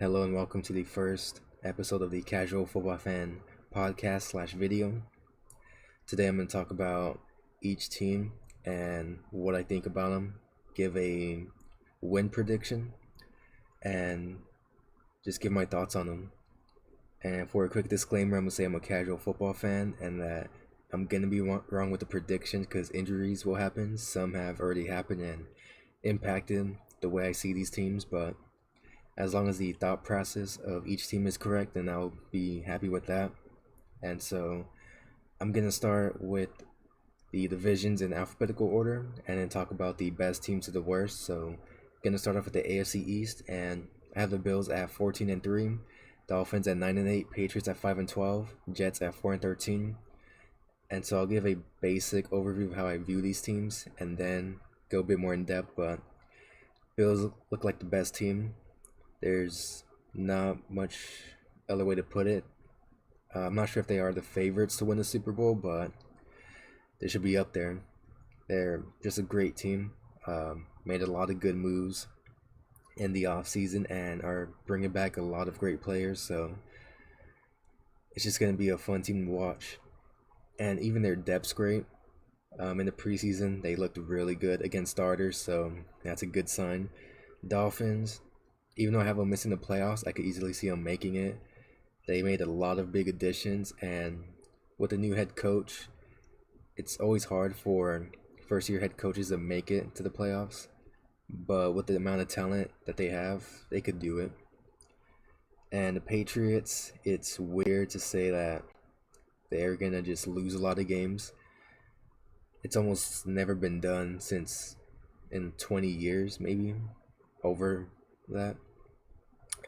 Hello and welcome to the first episode of the Casual Football Fan podcast/video. Today I'm going to talk about each team and what I think about them, give a win prediction, and just give my thoughts on them. And for a quick disclaimer, I'm going to say I'm a casual football fan and that I'm going to be wrong with the predictions because injuries will happen. Some have already happened and impacted the way I see these teams, but as long as the thought process of each team is correct, then I'll be happy with that. And so I'm going to start with the divisions in alphabetical order and then talk about the best team to the worst. So I'm going to start off with the AFC East, and I have the Bills at 14-3, Dolphins at 9-8, Patriots at 5-12, Jets at 4-13. And so I'll give a basic overview of how I view these teams and then go a bit more in depth. But Bills look like the best team. There's not much other way to put it. I'm not sure if they are the favorites to win the Super Bowl, but they should be up there. They're just a great team. Made a lot of good moves in the offseason and are bringing back a lot of great players. So it's just going to be a fun team to watch. And even their depth's great. In the preseason, they looked really good against starters, so that's a good sign. Dolphins, even though I have them missing the playoffs, I could easily see them making it. They made a lot of big additions, and with a new head coach, it's always hard for first-year head coaches to make it to the playoffs. But with the amount of talent that they have, they could do it. And the Patriots, it's weird to say that they're going to just lose a lot of games. It's almost never been done since in 20 years, maybe, over that.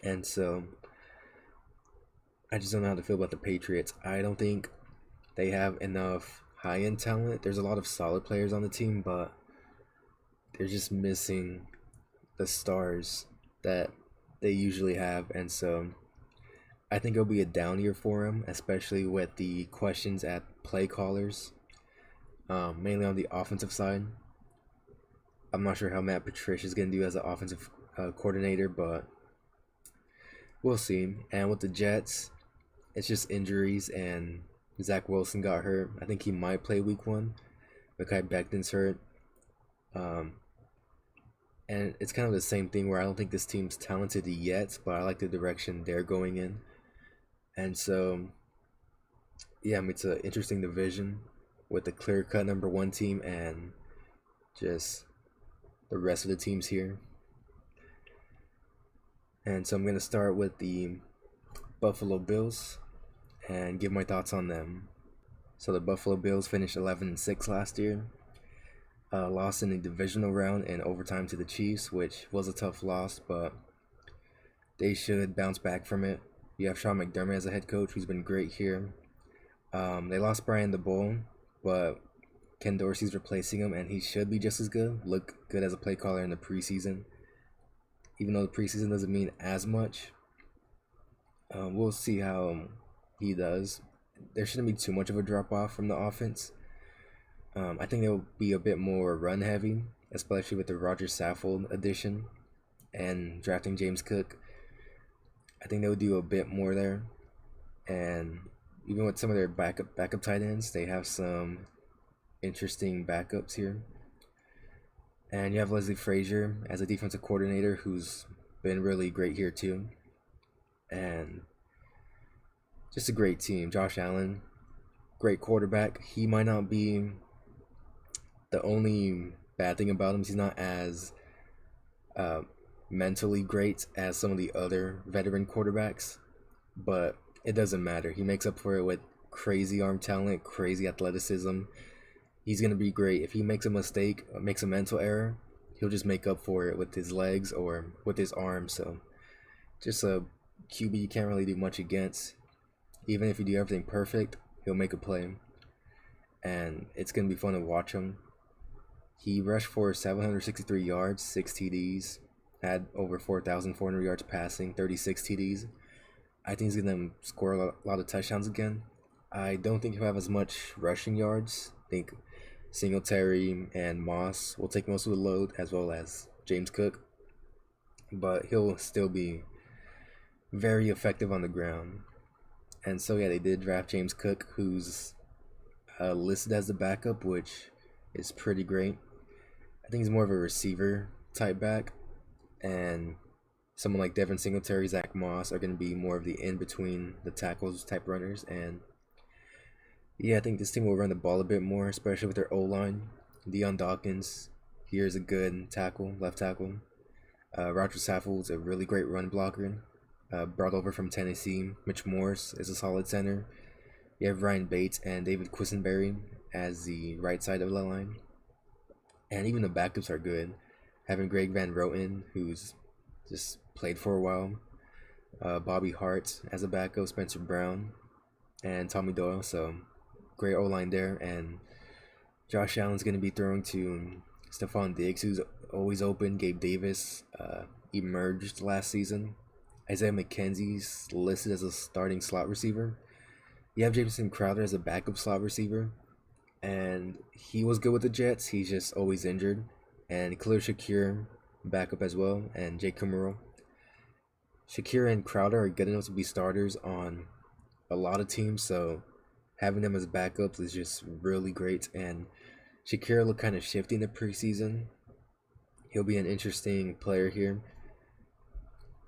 And so I just don't know how to feel about the Patriots. I don't think they have enough high-end talent. There's a lot of solid players on the team, but they're just missing the stars that they usually have. And so I think it'll be a down year for them, especially with the questions at play callers, mainly on the offensive side. I'm not sure how Matt Patricia is going to do as an offensive coordinator, but we'll see. And with the Jets, it's just injuries, and Zach Wilson got hurt. I think he might play week 1. Mekhi Becton's hurt. And it's kind of the same thing where I don't think this team's talented yet, but I like the direction they're going in. And so, yeah, it's an interesting division with the clear-cut number 1 team and just the rest of the teams here. And so I'm going to start with the Buffalo Bills and give my thoughts on them. So the Buffalo Bills finished 11-6 last year. Lost in the divisional round and overtime to the Chiefs, which was a tough loss, but they should bounce back from it. You have Sean McDermott as a head coach, who's been great here. They lost Brian DeBoer, but Ken Dorsey's replacing him, and he should be just as good. Look good as a play caller in the preseason. Even though the preseason doesn't mean as much, we'll see how he does. There shouldn't be too much of a drop-off from the offense. I think they'll be a bit more run-heavy, especially with the Roger Saffold addition and drafting James Cook. I think they'll do a bit more there. And even with some of their backup tight ends, they have some interesting backups here. And you have Leslie Frazier as a defensive coordinator who's been really great here too. And just a great team. Josh Allen, great quarterback. He might not be the only bad thing about him is he's not as mentally great as some of the other veteran quarterbacks, but it doesn't matter. He makes up for it with crazy arm talent, crazy athleticism. He's going to be great. If he makes a mistake, makes a mental error, he'll just make up for it with his legs or with his arms. So just a QB you can't really do much against. Even if you do everything perfect, he'll make a play. And it's going to be fun to watch him. He rushed for 763 yards, 6 TDs, had over 4,400 yards passing, 36 TDs. I think he's going to score a lot of touchdowns again. I don't think he'll have as much rushing yards. I think Singletary and Moss will take most of the load, as well as James Cook. But he'll still be very effective on the ground. And so yeah, they did draft James Cook, who's listed as the backup, which is pretty great. I think he's more of a receiver type back, and someone like Devin Singletary, Zach Moss are going to be more of the in between the tackles type runners. And yeah, I think this team will run the ball a bit more, especially with their O line. Deion Dawkins, here's a good tackle, left tackle. Roger Saffold's a really great run blocker, brought over from Tennessee. Mitch Morse is a solid center. You have Ryan Bates and David Quisenberry as the right side of the line. And even the backups are good. Having Greg Van Roten, who's just played for a while. Bobby Hart as a backup, Spencer Brown, and Tommy Doyle. So great O-line there. And Josh Allen's going to be throwing to Stephon Diggs, who's always open. Gabe Davis emerged last season. Isaiah McKenzie's listed as a starting slot receiver. You have Jameson Crowder as a backup slot receiver, and he was good with the Jets. He's just always injured. And Khalil Shakir, backup as well, and Jake Kumaro. Shakir and Crowder are good enough to be starters on a lot of teams, so having them as backups is just really great. And Shakir looked kind of shifty in the preseason. He'll be an interesting player here.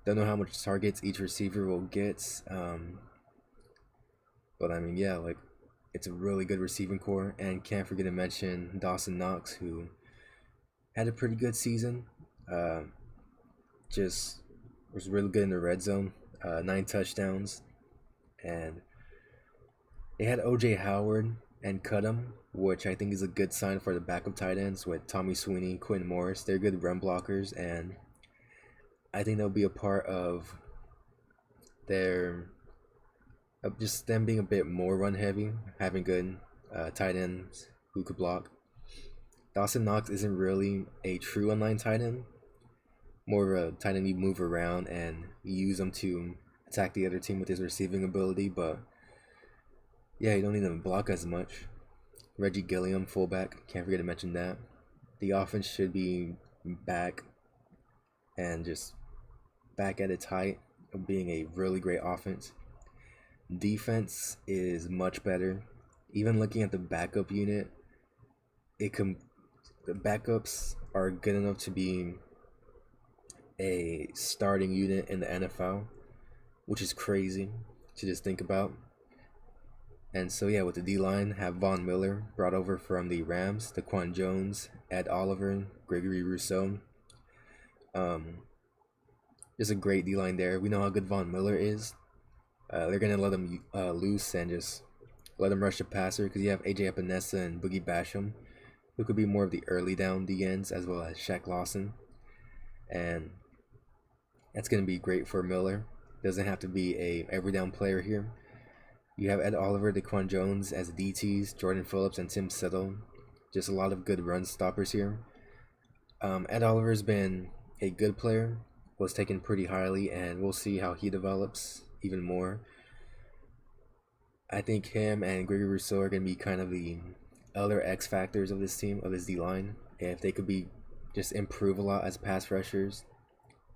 Don't know how much targets each receiver will get. But I mean, yeah, like it's a really good receiving core. And can't forget to mention Dawson Knox, who had a pretty good season. Just was really good in the red zone. 9 touchdowns. And they had OJ Howard and Cudham, which I think is a good sign for the backup tight ends with Tommy Sweeney, Quinn Morris. They're good run blockers, and I think they'll be a part of just them being a bit more run heavy, having good tight ends who could block. Dawson Knox isn't really a true online tight end, more of a tight end you move around and use him to attack the other team with his receiving ability, but yeah, you don't need him to block as much. Reggie Gilliam, fullback, can't forget to mention that. The offense should be back and just back at its height of being a really great offense. Defense is much better. Even looking at the backup unit, the backups are good enough to be a starting unit in the NFL, which is crazy to just think about. And so yeah, with the D-line, have Von Miller brought over from the Rams, Daquan Jones, Ed Oliver, Gregory Rousseau. Just a great D-line there. We know how good Von Miller is. They're going to let him loose and just let him rush the passer, because you have AJ Epinesa and Boogie Basham, who could be more of the early down D-ends, as well as Shaq Lawson. And that's going to be great for Miller. Doesn't have to be a every down player here. You have Ed Oliver, Daquan Jones as DTs, Jordan Phillips, and Tim Settle. Just a lot of good run stoppers here. Ed Oliver's been a good player, was taken pretty highly, and we'll see how he develops even more. I think him and Gregory Rousseau are going to be kind of the other X factors of this team, of this D-line. If they could be just improve a lot as pass rushers,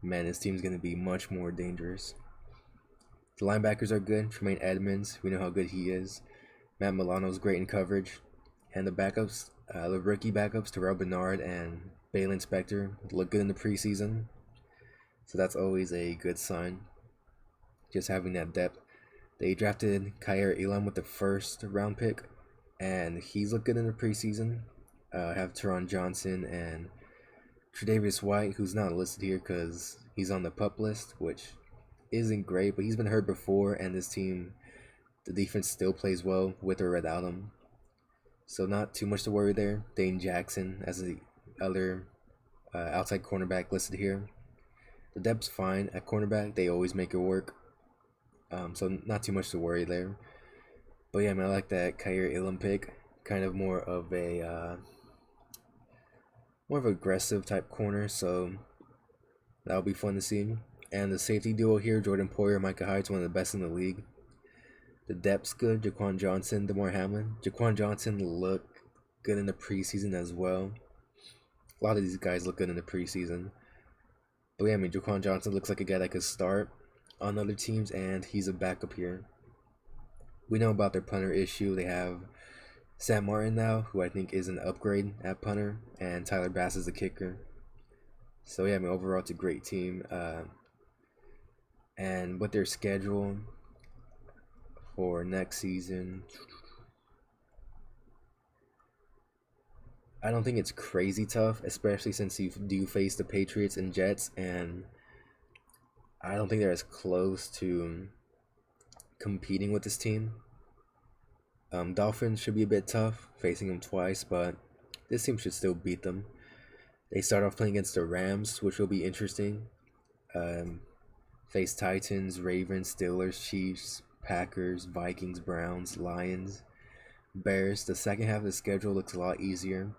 man, this team's going to be much more dangerous. The linebackers are good. Tremaine Edmonds, we know how good he is. Matt Milano's great in coverage. And the backups, the rookie backups, Terrell Bernard and Balin Spector, look good in the preseason. So that's always a good sign, just having that depth. They drafted Kyer Elam with the first round pick, and he's looked good in the preseason. Have Teron Johnson and Tre'Davious White, who's not listed here because he's on the PUP list, which isn't great, but he's been hurt before, and this team, the defense still plays well with or without him. So not too much to worry there. Dane Jackson as the other outside cornerback listed here. The depth's fine at cornerback. They always make it work. So not too much to worry there. But yeah, man, I like that Kyer Elam pick. Kind of more of a more of an aggressive type corner. So that'll be fun to see. And the safety duo here, Jordan Poyer and Micah Hyde's one of the best in the league. The depth's good. Jaquan Johnson, DeMar Hamlin. Jaquan Johnson looked good in the preseason as well. A lot of these guys look good in the preseason. But yeah, I mean, Jaquan Johnson looks like a guy that could start. on other teams, and he's a backup here. We know about their punter issue. They have Sam Martin now, who I think is an upgrade at punter, and Tyler Bass is the kicker. So yeah, I mean, overall it's a great team. And with their schedule for next season, I don't think it's crazy tough, especially since you do face the Patriots and Jets, and I don't think they're as close to competing with this team. Dolphins should be a bit tough, facing them twice, but this team should still beat them. They start off playing against the Rams, which will be interesting. Face Titans, Ravens, Steelers, Chiefs, Packers, Vikings, Browns, Lions, Bears. The second half of the schedule looks a lot easier.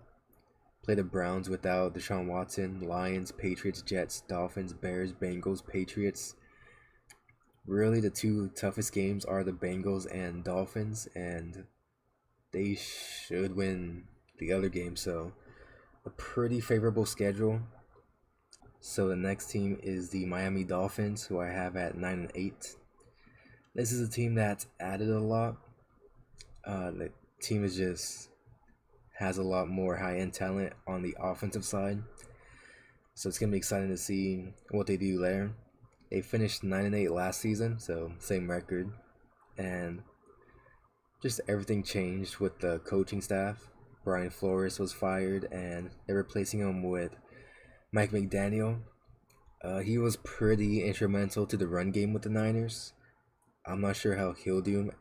Play the Browns without Deshaun Watson, Lions, Patriots, Jets, Dolphins, Bears, Bengals, Patriots. Really, the two toughest games are the Bengals and Dolphins, and they should win the other game, so a pretty favorable schedule. So the next team is the Miami Dolphins, who I have at 9-8. This is a team that's added a lot. The team has a lot more high-end talent on the offensive side, so it's gonna be exciting to see what they do there. They finished 9-8 last season, so same record, and just everything changed with the coaching staff. Brian Flores was fired, and they're replacing him with Mike McDaniel. He was pretty instrumental to the run game with the Niners. I'm not sure how he'll do.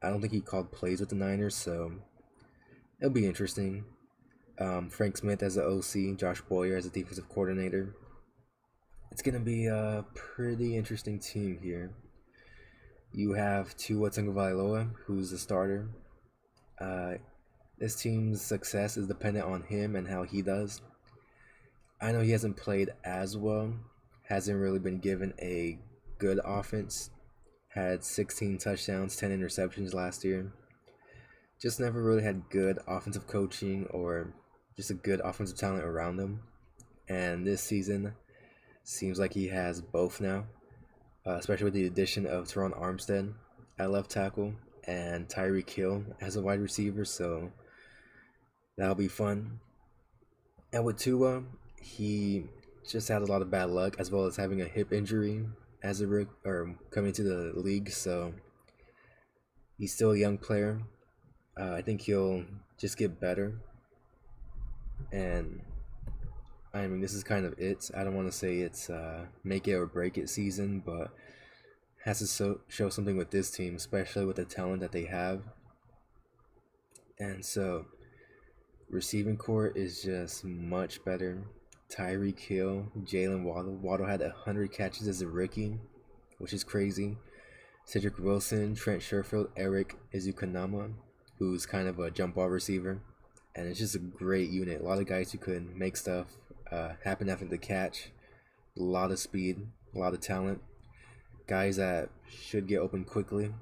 I don't think he called plays with the Niners, so it'll be interesting. Frank Smith as the OC, Josh Boyer as the defensive coordinator. It's going to be a pretty interesting team here. You have Tua Tagovailoa, who's the starter. This team's success is dependent on him and how he does. I know he hasn't played as well, hasn't really been given a good offense. Had 16 touchdowns, 10 interceptions last year. Just never really had good offensive coaching or just a good offensive talent around him. And this season seems like he has both now, especially with the addition of Teron Armstead at left tackle and Tyreek Hill as a wide receiver, so that'll be fun. And with Tua, he just had a lot of bad luck, as well as having a hip injury as coming to the league, so he's still a young player. I think he'll just get better, and I mean, this is kind of it. I don't want to say it's make it or break it season, but has to show something with this team, especially with the talent that they have. And so, receiving core is just much better. Tyreek Hill, Jalen Waddle. Waddle had 100 catches as a rookie, which is crazy. Cedric Wilson, Trent Sherfield, Eric Ezukanama, who's kind of a jump ball receiver. And it's just a great unit. A lot of guys who could make stuff happen after the catch. A lot of speed, a lot of talent. Guys that should get open quickly.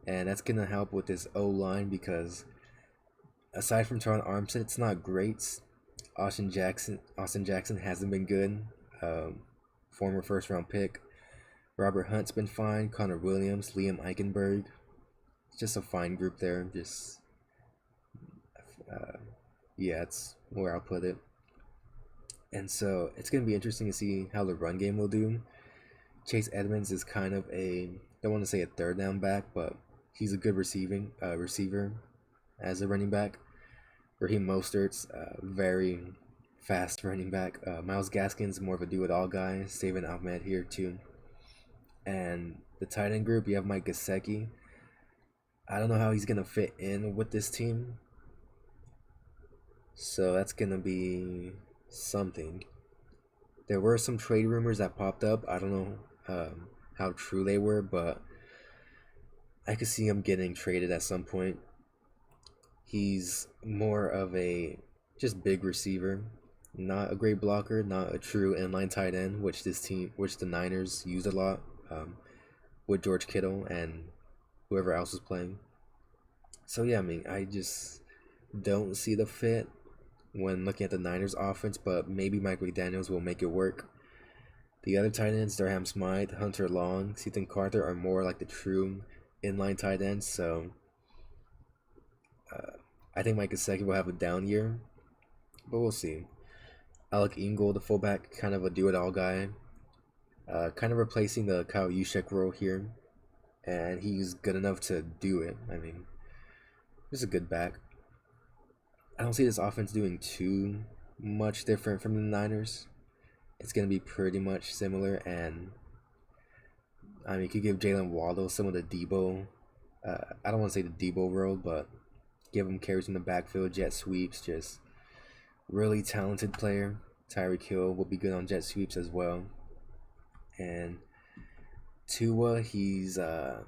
And that's going to help with this O-line because aside from Teron Armstead, it's not great. Austin Jackson hasn't been good. Former first-round pick. Robert Hunt's been fine. Connor Williams, Liam Eichenberg. It's just a fine group there. Yeah, it's where I'll put it. And so it's going to be interesting to see how the run game will do. Chase Edmonds is kind of don't want to say a third down back, but he's a good receiver as a running back. Raheem Mostert's very fast running back. Myles Gaskin's more of a do-it-all guy. Salvon Ahmed here too. And the tight end group, you have Mike Gesicki. I don't know how he's going to fit in with this team. So that's going to be something. There were some trade rumors that popped up. I don't know how true they were, but I could see him getting traded at some point. He's more of a just big receiver, not a great blocker, not a true inline tight end, which the Niners used a lot with George Kittle and whoever else was playing. So yeah, I mean, I just don't see the fit when looking at the Niners offense, but maybe Mike McDaniels will make it work. The other tight ends, Durham Smythe, Hunter Long, Ethan Carter, are more like the true inline tight ends. So I think Mike Gesicki will have a down year, but we'll see. Alec Ingold, the fullback, kind of a do-it-all guy, kind of replacing the Kyle Juszczyk role here, and he's good enough to do it. I mean, he's a good back. I don't see this offense doing too much different from the Niners. It's going to be pretty much similar, and I mean, you could give Jalen Waddle some of the Debo, I don't want to say the Debo role, but give him carries in the backfield, jet sweeps, just really talented player. Tyreek Hill will be good on jet sweeps as well. And Tua, he's, I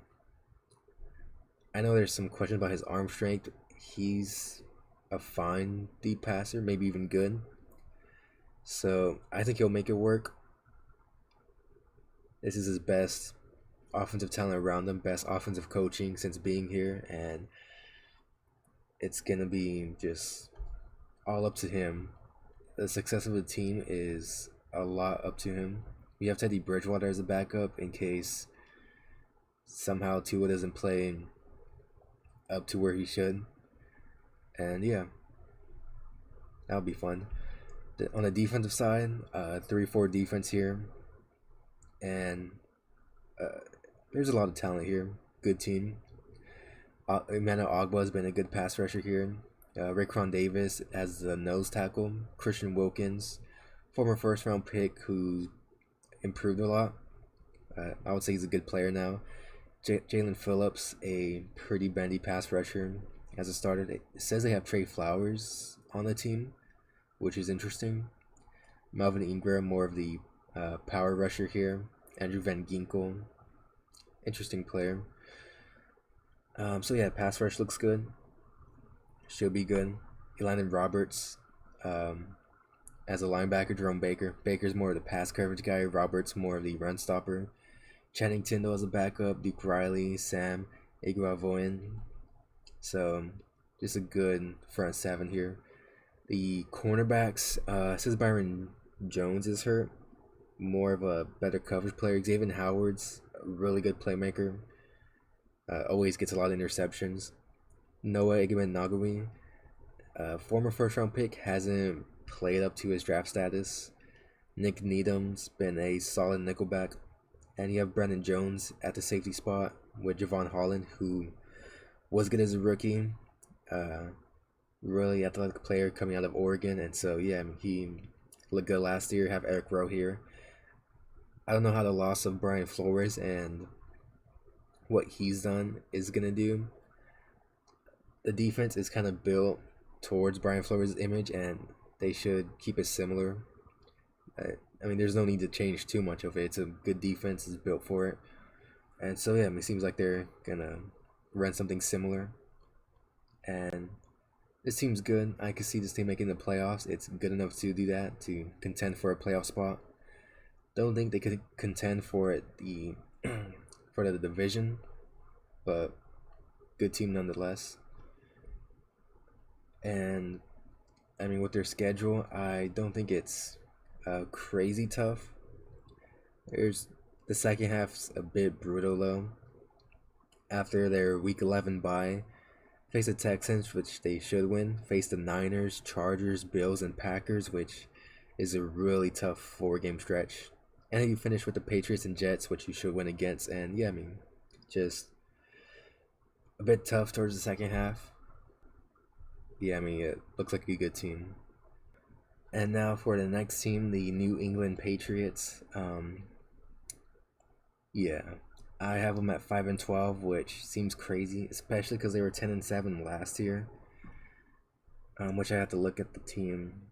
know there's some questions about his arm strength. He's a fine deep passer, maybe even good. So I think he'll make it work. This is his best offensive talent around him, best offensive coaching since being here, and it's going to be just all up to him. The success of the team is a lot up to him. We have Teddy Bridgewater as a backup in case somehow Tua doesn't play up to where he should. And yeah, that'll be fun. On the defensive side, 3-4 defense here. And there's a lot of talent here. Good team. Emmanuel Ogbah has been a good pass rusher here. Raekwon Davis as the nose tackle. Christian Wilkins, former first-round pick who improved a lot. I would say he's a good player now. Jalen Phillips, a pretty bendy pass rusher as a starter. It says they have Trey Flowers on the team, which is interesting. Melvin Ingram, more of the power rusher here. Andrew Van Ginkel, interesting player. So yeah, pass rush looks good. Should be good. Elandon Roberts as a linebacker. Jerome Baker. Baker's more of the pass coverage guy. Roberts more of the run stopper. Channing Tindall as a backup. Duke Riley, Sam Iguavoen. So just a good front seven here. The cornerbacks, says Byron Jones is hurt. More of a better coverage player. Xavier Howard's a really good playmaker. Always gets a lot of interceptions. Noah Igbenogany, former first-round pick, hasn't played up to his draft status. Nick Needham's been a solid nickelback. And you have Brandon Jones at the safety spot with Javon Holland, who was good as a rookie. Really athletic player coming out of Oregon. And so, yeah, he looked good last year. Have Eric Rowe here. I don't know how the loss of Brian Flores and what he's done is going to do. The defense is kind of built towards Brian Flores' image, and they should keep it similar. I mean, there's no need to change too much of it. It's a good defense. It's built for it. And so, yeah, it seems like they're going to run something similar. And this team's good. I could see this team making the playoffs. It's good enough to do that, to contend for a playoff spot. Don't think they could contend for the for the division, but good team nonetheless. And I mean, with their schedule, I don't think it's crazy tough. There's the second half's a bit brutal though. After their Week 11 bye, face the Texans, which they should win. Face the Niners, Chargers, Bills, and Packers, which is a really tough 4-game stretch. And then you finish with the Patriots and Jets, which you should win against. And yeah, I mean, just a bit tough towards the second half. Yeah, I mean, it looks like a good team. And now for the next team, the New England Patriots. Yeah, I have them at 5-12, which seems crazy, especially because they were 10-7 last year. Which I have to look at the team.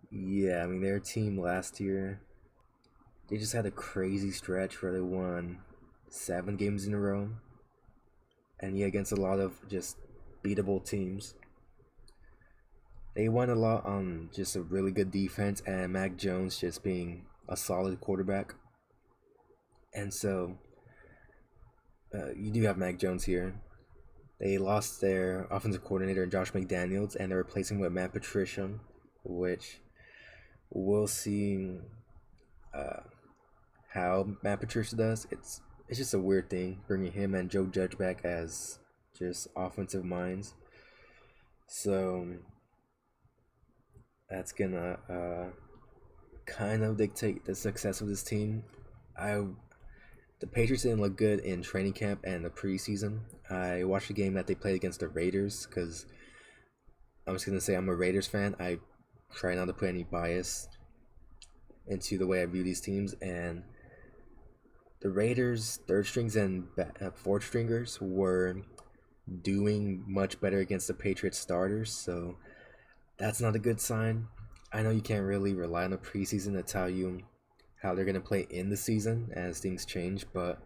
Yeah, I mean, their team last year, they just had a crazy stretch where they won 7 games in a row. And yeah, against a lot of just beatable teams. They won a lot on just a really good defense and Mac Jones just being a solid quarterback. And so, you do have Mac Jones here. They lost their offensive coordinator, Josh McDaniels, and they're replacing with Matt Patricia, which we'll see. how Matt Patricia does. It's just a weird thing bringing him and Joe Judge back as just offensive minds. So that's gonna kind of dictate the success of this team. I The Patriots didn't look good in training camp and the preseason. I watched the game that they played against the Raiders because I'm just gonna say I'm a Raiders fan. I try not to put any bias into the way I view these teams, and the Raiders' third strings and fourth stringers were doing much better against the Patriots starters, so that's not a good sign. I know you can't really rely on the preseason to tell you how they're going to play in the season as things change, but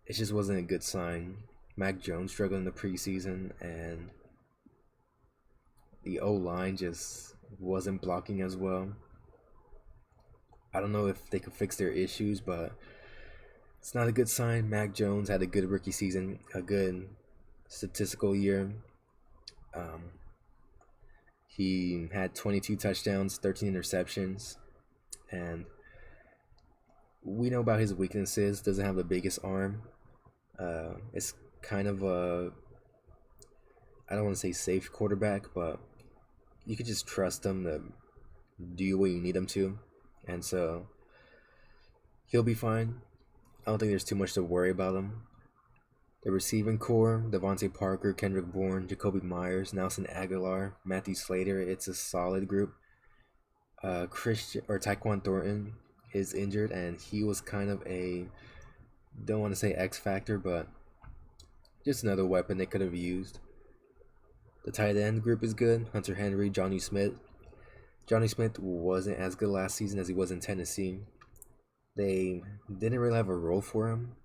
it just wasn't a good sign. Mac Jones struggled in the preseason, and the O-line just wasn't blocking as well. I don't know if they could fix their issues, but it's not a good sign. Mac Jones had a good rookie season, a good statistical year. He had 22 touchdowns, 13 interceptions, and we know about his weaknesses. Doesn't have the biggest arm. It's kind of a, I don't want to say safe quarterback, but you could just trust him to do what you need him to, and so he'll be fine. I don't think there's too much to worry about him. The receiving core: Devontae Parker, Kendrick Bourne, Jacoby Myers, Nelson Aguilar, Matthew Slater. It's a solid group. Tyquan Thornton is injured, and he was kind of a, don't want to say X factor, but just another weapon they could have used. The tight end group is good: Hunter Henry, Johnny Smith. Johnny Smith wasn't as good last season as he was in Tennessee. They didn't really have a role for him,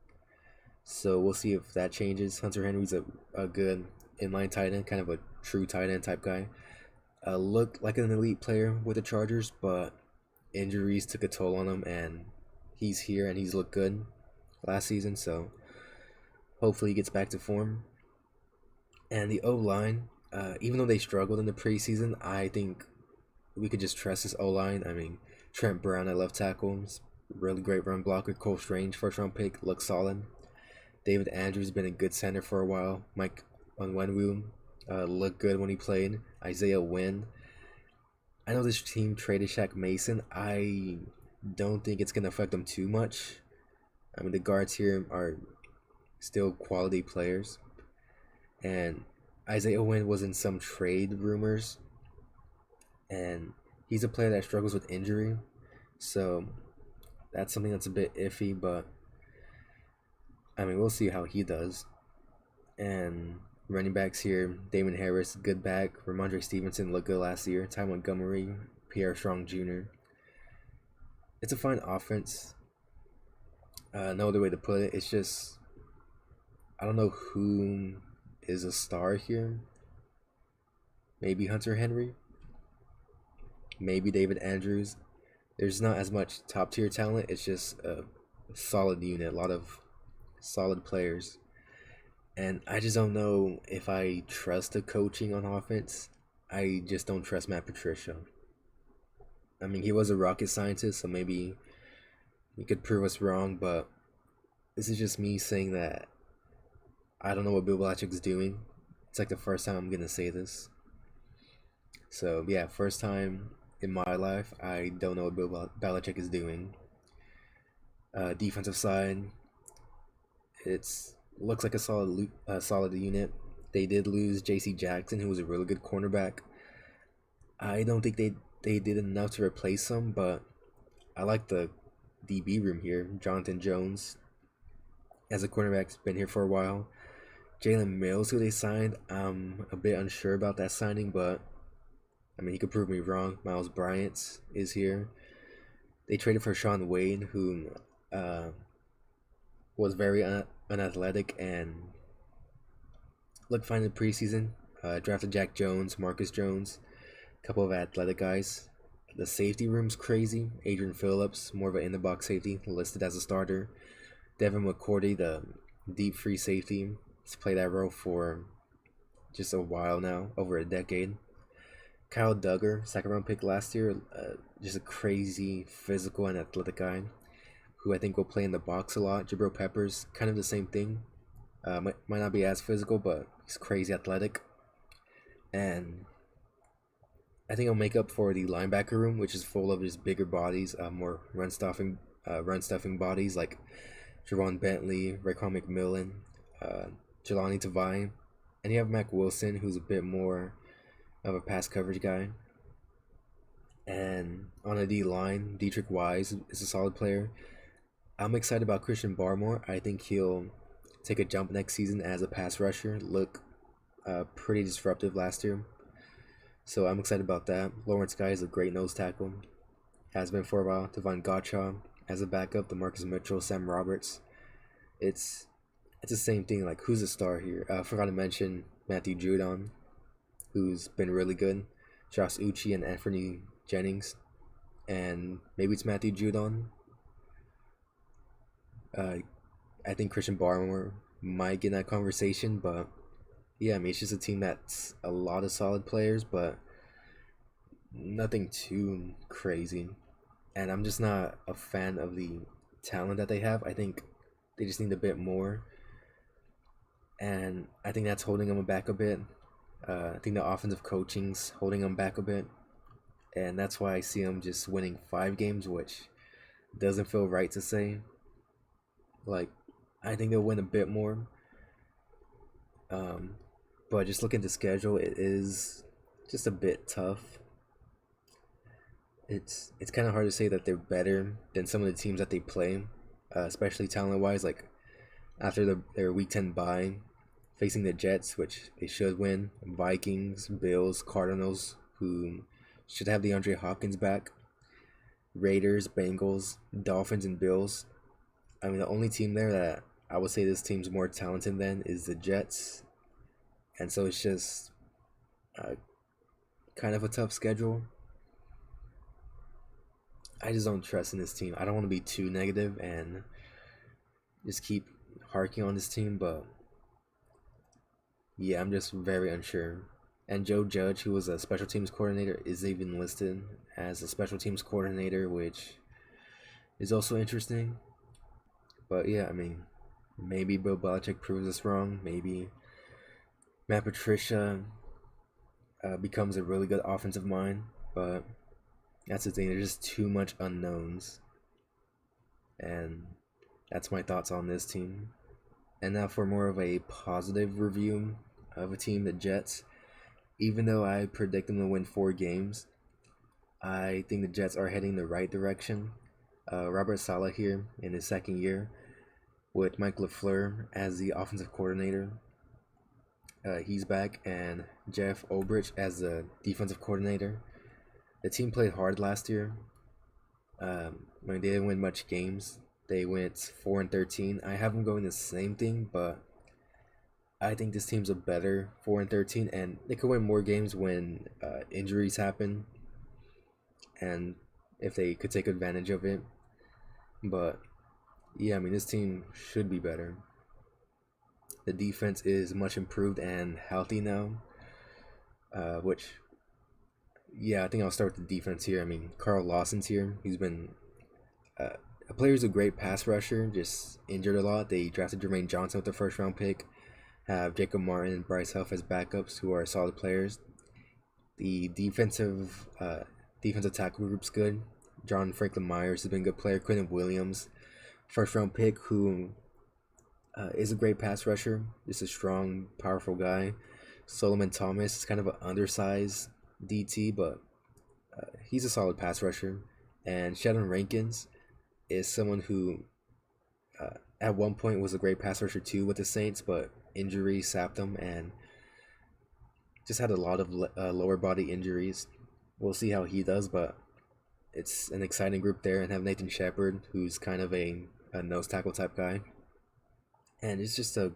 so we'll see if that changes. Hunter Henry's a good inline tight end, kind of a true tight end type guy. Looked like an elite player with the Chargers, but injuries took a toll on him, and he's here and he's looked good last season, so hopefully he gets back to form. And the O-line, even though they struggled in the preseason, I think we could just trust this O-line. I mean, Trent Brown at left tackle, really great run blocker. Cole Strange, first round pick, looks solid. David Andrews been a good center for a while. Mike Onwenu looked good when he played. Isaiah Wynn. I know this team traded Shaq Mason. I don't think it's going to affect them too much. I mean, the guards here are still quality players. And Isaiah Wynn was in some trade rumors. And he's a player that struggles with injury. So that's something that's a bit iffy, but I mean, we'll see how he does. And running backs here: Damon Harris, good back. Ramondre Stevenson looked good last year. Ty Montgomery, Pierre Strong Jr. It's a fine offense. No other way to put it. It's just, I don't know who is a star here. Maybe Hunter Henry. Maybe David Andrews. There's not as much top tier talent. It's just a solid unit, a lot of solid players. And I just don't know if I trust the coaching on offense. I just don't trust Matt Patricia. I mean, he was a rocket scientist, so maybe he could prove us wrong, but this is just me saying that I don't know what Bill Belichick's doing. It's like the first time I'm going to say this. So, yeah, first time in my life, I don't know what Bill Belichick is doing. Defensive side, looks like a solid unit. They did lose J.C. Jackson, who was a really good cornerback. I don't think they did enough to replace him, but I like the DB room here. Jonathan Jones, as a cornerback, has been here for a while. Jalen Mills, who they signed, I'm a bit unsure about that signing, but I mean, he could prove me wrong. Miles Bryant is here. They traded for Sean Wade, who was very unathletic and looked fine in the preseason. Drafted Jack Jones, Marcus Jones, a couple of athletic guys. The safety room's crazy. Adrian Phillips, more of an in-the-box safety, listed as a starter. Devin McCourty, the deep free safety, has played that role for just a while now, over a decade. Kyle Duggar, second round pick last year, just a crazy physical and athletic guy who I think will play in the box a lot. Jabril Peppers, kind of the same thing. Might not be as physical, but he's crazy athletic. And I think he'll make up for the linebacker room, which is full of just bigger bodies, more run stuffing bodies like Javon Bentley, Raekwon McMillan, Jelani Tavai, and you have Mac Wilson, who's a bit more of a pass coverage guy. And on a D line, Dietrich Wise is a solid player. I'm excited about Christian Barmore. I think he'll take a jump next season as a pass rusher. Look pretty disruptive last year. So I'm excited about that. Lawrence Guy is a great nose tackle. Has been for a while. Devon Gotcha as a backup. DeMarcus Mitchell, Sam Roberts. It's the same thing. Like, who's a star here? I forgot to mention Matthew Judon, who's been really good. Josh Uche and Anthony Jennings. And maybe it's Matthew Judon. I think Christian Barmore might get in that conversation, but yeah, I mean, it's just a team that's a lot of solid players, but nothing too crazy. And I'm just not a fan of the talent that they have. I think they just need a bit more, and I think that's holding them back a bit. I think the offensive coaching's holding them back a bit, and that's why I see them just winning 5 games, which doesn't feel right to say. Like, I think they'll win a bit more. But just looking at the schedule, it is just a bit tough. It's kind of hard to say that they're better than some of the teams that they play, especially talent-wise. Like, after their Week 10 bye, facing the Jets, which they should win, Vikings, Bills, Cardinals, who should have DeAndre Hopkins back, Raiders, Bengals, Dolphins, and Bills. I mean, the only team there that I would say this team's more talented than is the Jets. And so it's just kind of a tough schedule. I just don't trust in this team. I don't want to be too negative and just keep harking on this team, but yeah, I'm just very unsure. And Joe Judge, who was a special teams coordinator, is even listed as a special teams coordinator, which is also interesting. But yeah, I mean, maybe Bill Belichick proves us wrong. Maybe Matt Patricia becomes a really good offensive mind. But that's the thing. There's just too much unknowns. And that's my thoughts on this team. And now for more of a positive review of a team, the Jets. Even though I predict them to win 4 games, I think the Jets are heading the right direction. Robert Saleh here in his second year with Mike LaFleur as the offensive coordinator. He's back, and Jeff Ulbrich as the defensive coordinator. The team played hard last year. I mean, they didn't win much games. They went 4-13. I have them going the same thing, but I think this team's a better 4-13, and they could win more games when injuries happen, and if they could take advantage of it. But yeah, I mean, this team should be better. The defense is much improved and healthy now, which, yeah, I think I'll start with the defense here. I mean, Carl Lawson's here. He's been a player who's a great pass rusher, just injured a lot. They drafted Jermaine Johnson with the first round pick, have Jacob Martin and Bryce Huff as backups, who are solid players. The defensive tackle group's good. John Franklin Myers has been a good player. Quentin Williams, first round pick, who is a great pass rusher. Just a strong, powerful guy. Solomon Thomas is kind of an undersized DT, but he's a solid pass rusher. And Sheldon Rankins is someone who at one point was a great pass rusher too with the Saints, but injury sapped him and just had a lot of lower body injuries. We'll see how he does, but it's an exciting group there. And have Nathan Shepard, who's kind of a nose tackle type guy. And it's just a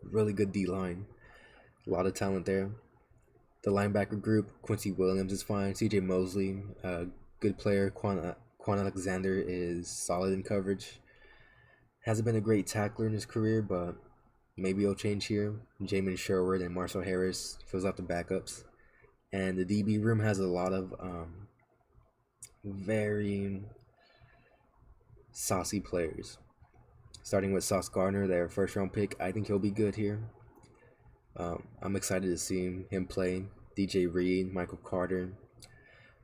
really good D-line. A lot of talent there. The linebacker group, Quincy Williams is fine. CJ Mosley, good player. Quan Alexander is solid in coverage. Hasn't been a great tackler in his career, but maybe he'll change here. Jamin Sherwood and Marcel Harris fills out the backups. and the DB room has a lot of very saucy players. Starting with Sauce Gardner, their first round pick. I think he'll be good here. I'm excited to see him play. DJ Reed, Michael Carter,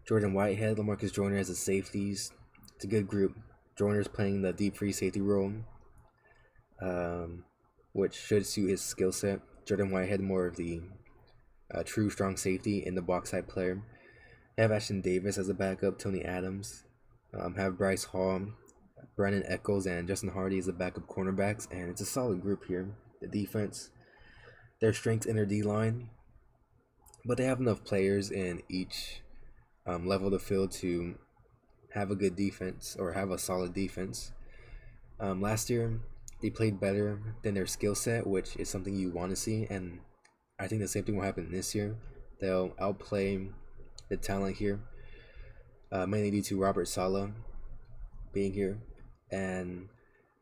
Jordan Whitehead, LaMarcus Joyner as the safeties. It's a good group. Joyner's playing the deep free safety role, which should suit his skill set. Jordan Whitehead more of the true strong safety in the box side player. I have Ashton Davis as a backup, Tony Adams. Have Bryce Hall, Brandon Echols, and Justin Hardy as the backup cornerbacks, and it's a solid group here. The defense, their strengths in their D-line, but they have enough players in each level of the field to have a good defense or have a solid defense. Last year, they played better than their skill set, which is something you want to see, and I think the same thing will happen this year. They'll outplay the talent here, mainly due to Robert Saleh being here, and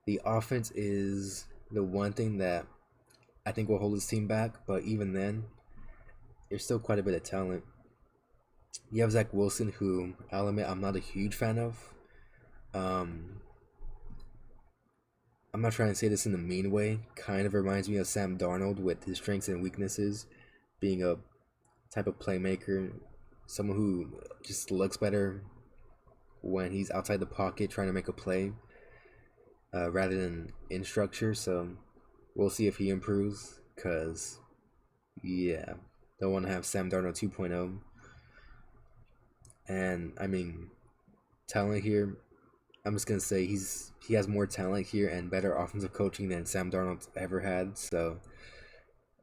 the offense is the one thing that I think will hold his team back, but even then, there's still quite a bit of talent. You have Zach Wilson, who I'll admit I'm not a huge fan of. I'm not trying to say this in a mean way. Kind of reminds me of Sam Darnold with his strengths and weaknesses, being a type of playmaker, someone who just looks better when he's outside the pocket trying to make a play rather than in structure. So we'll see if he improves, because, yeah, don't want to have Sam Darnold 2.0. And, I mean, talent here, I'm just going to say he has more talent here and better offensive coaching than Sam Darnold ever had. So,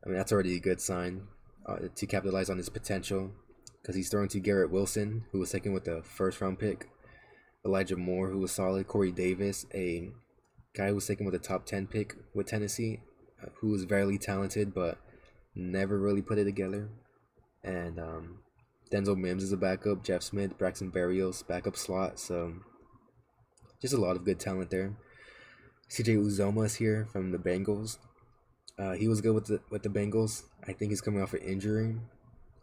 I mean, that's already a good sign to capitalize on his potential, because he's throwing to Garrett Wilson, who was taken with the first-round pick, Elijah Moore, who was solid, Corey Davis, a guy who was taken with a top 10 pick with Tennessee, who was very talented but never really put it together, and Denzel Mims is a backup, Jeff Smith, Braxton Berrios, backup slot, so just a lot of good talent there. CJ Uzomah is here from the Bengals. He was good with the Bengals. I think he's coming off an injury.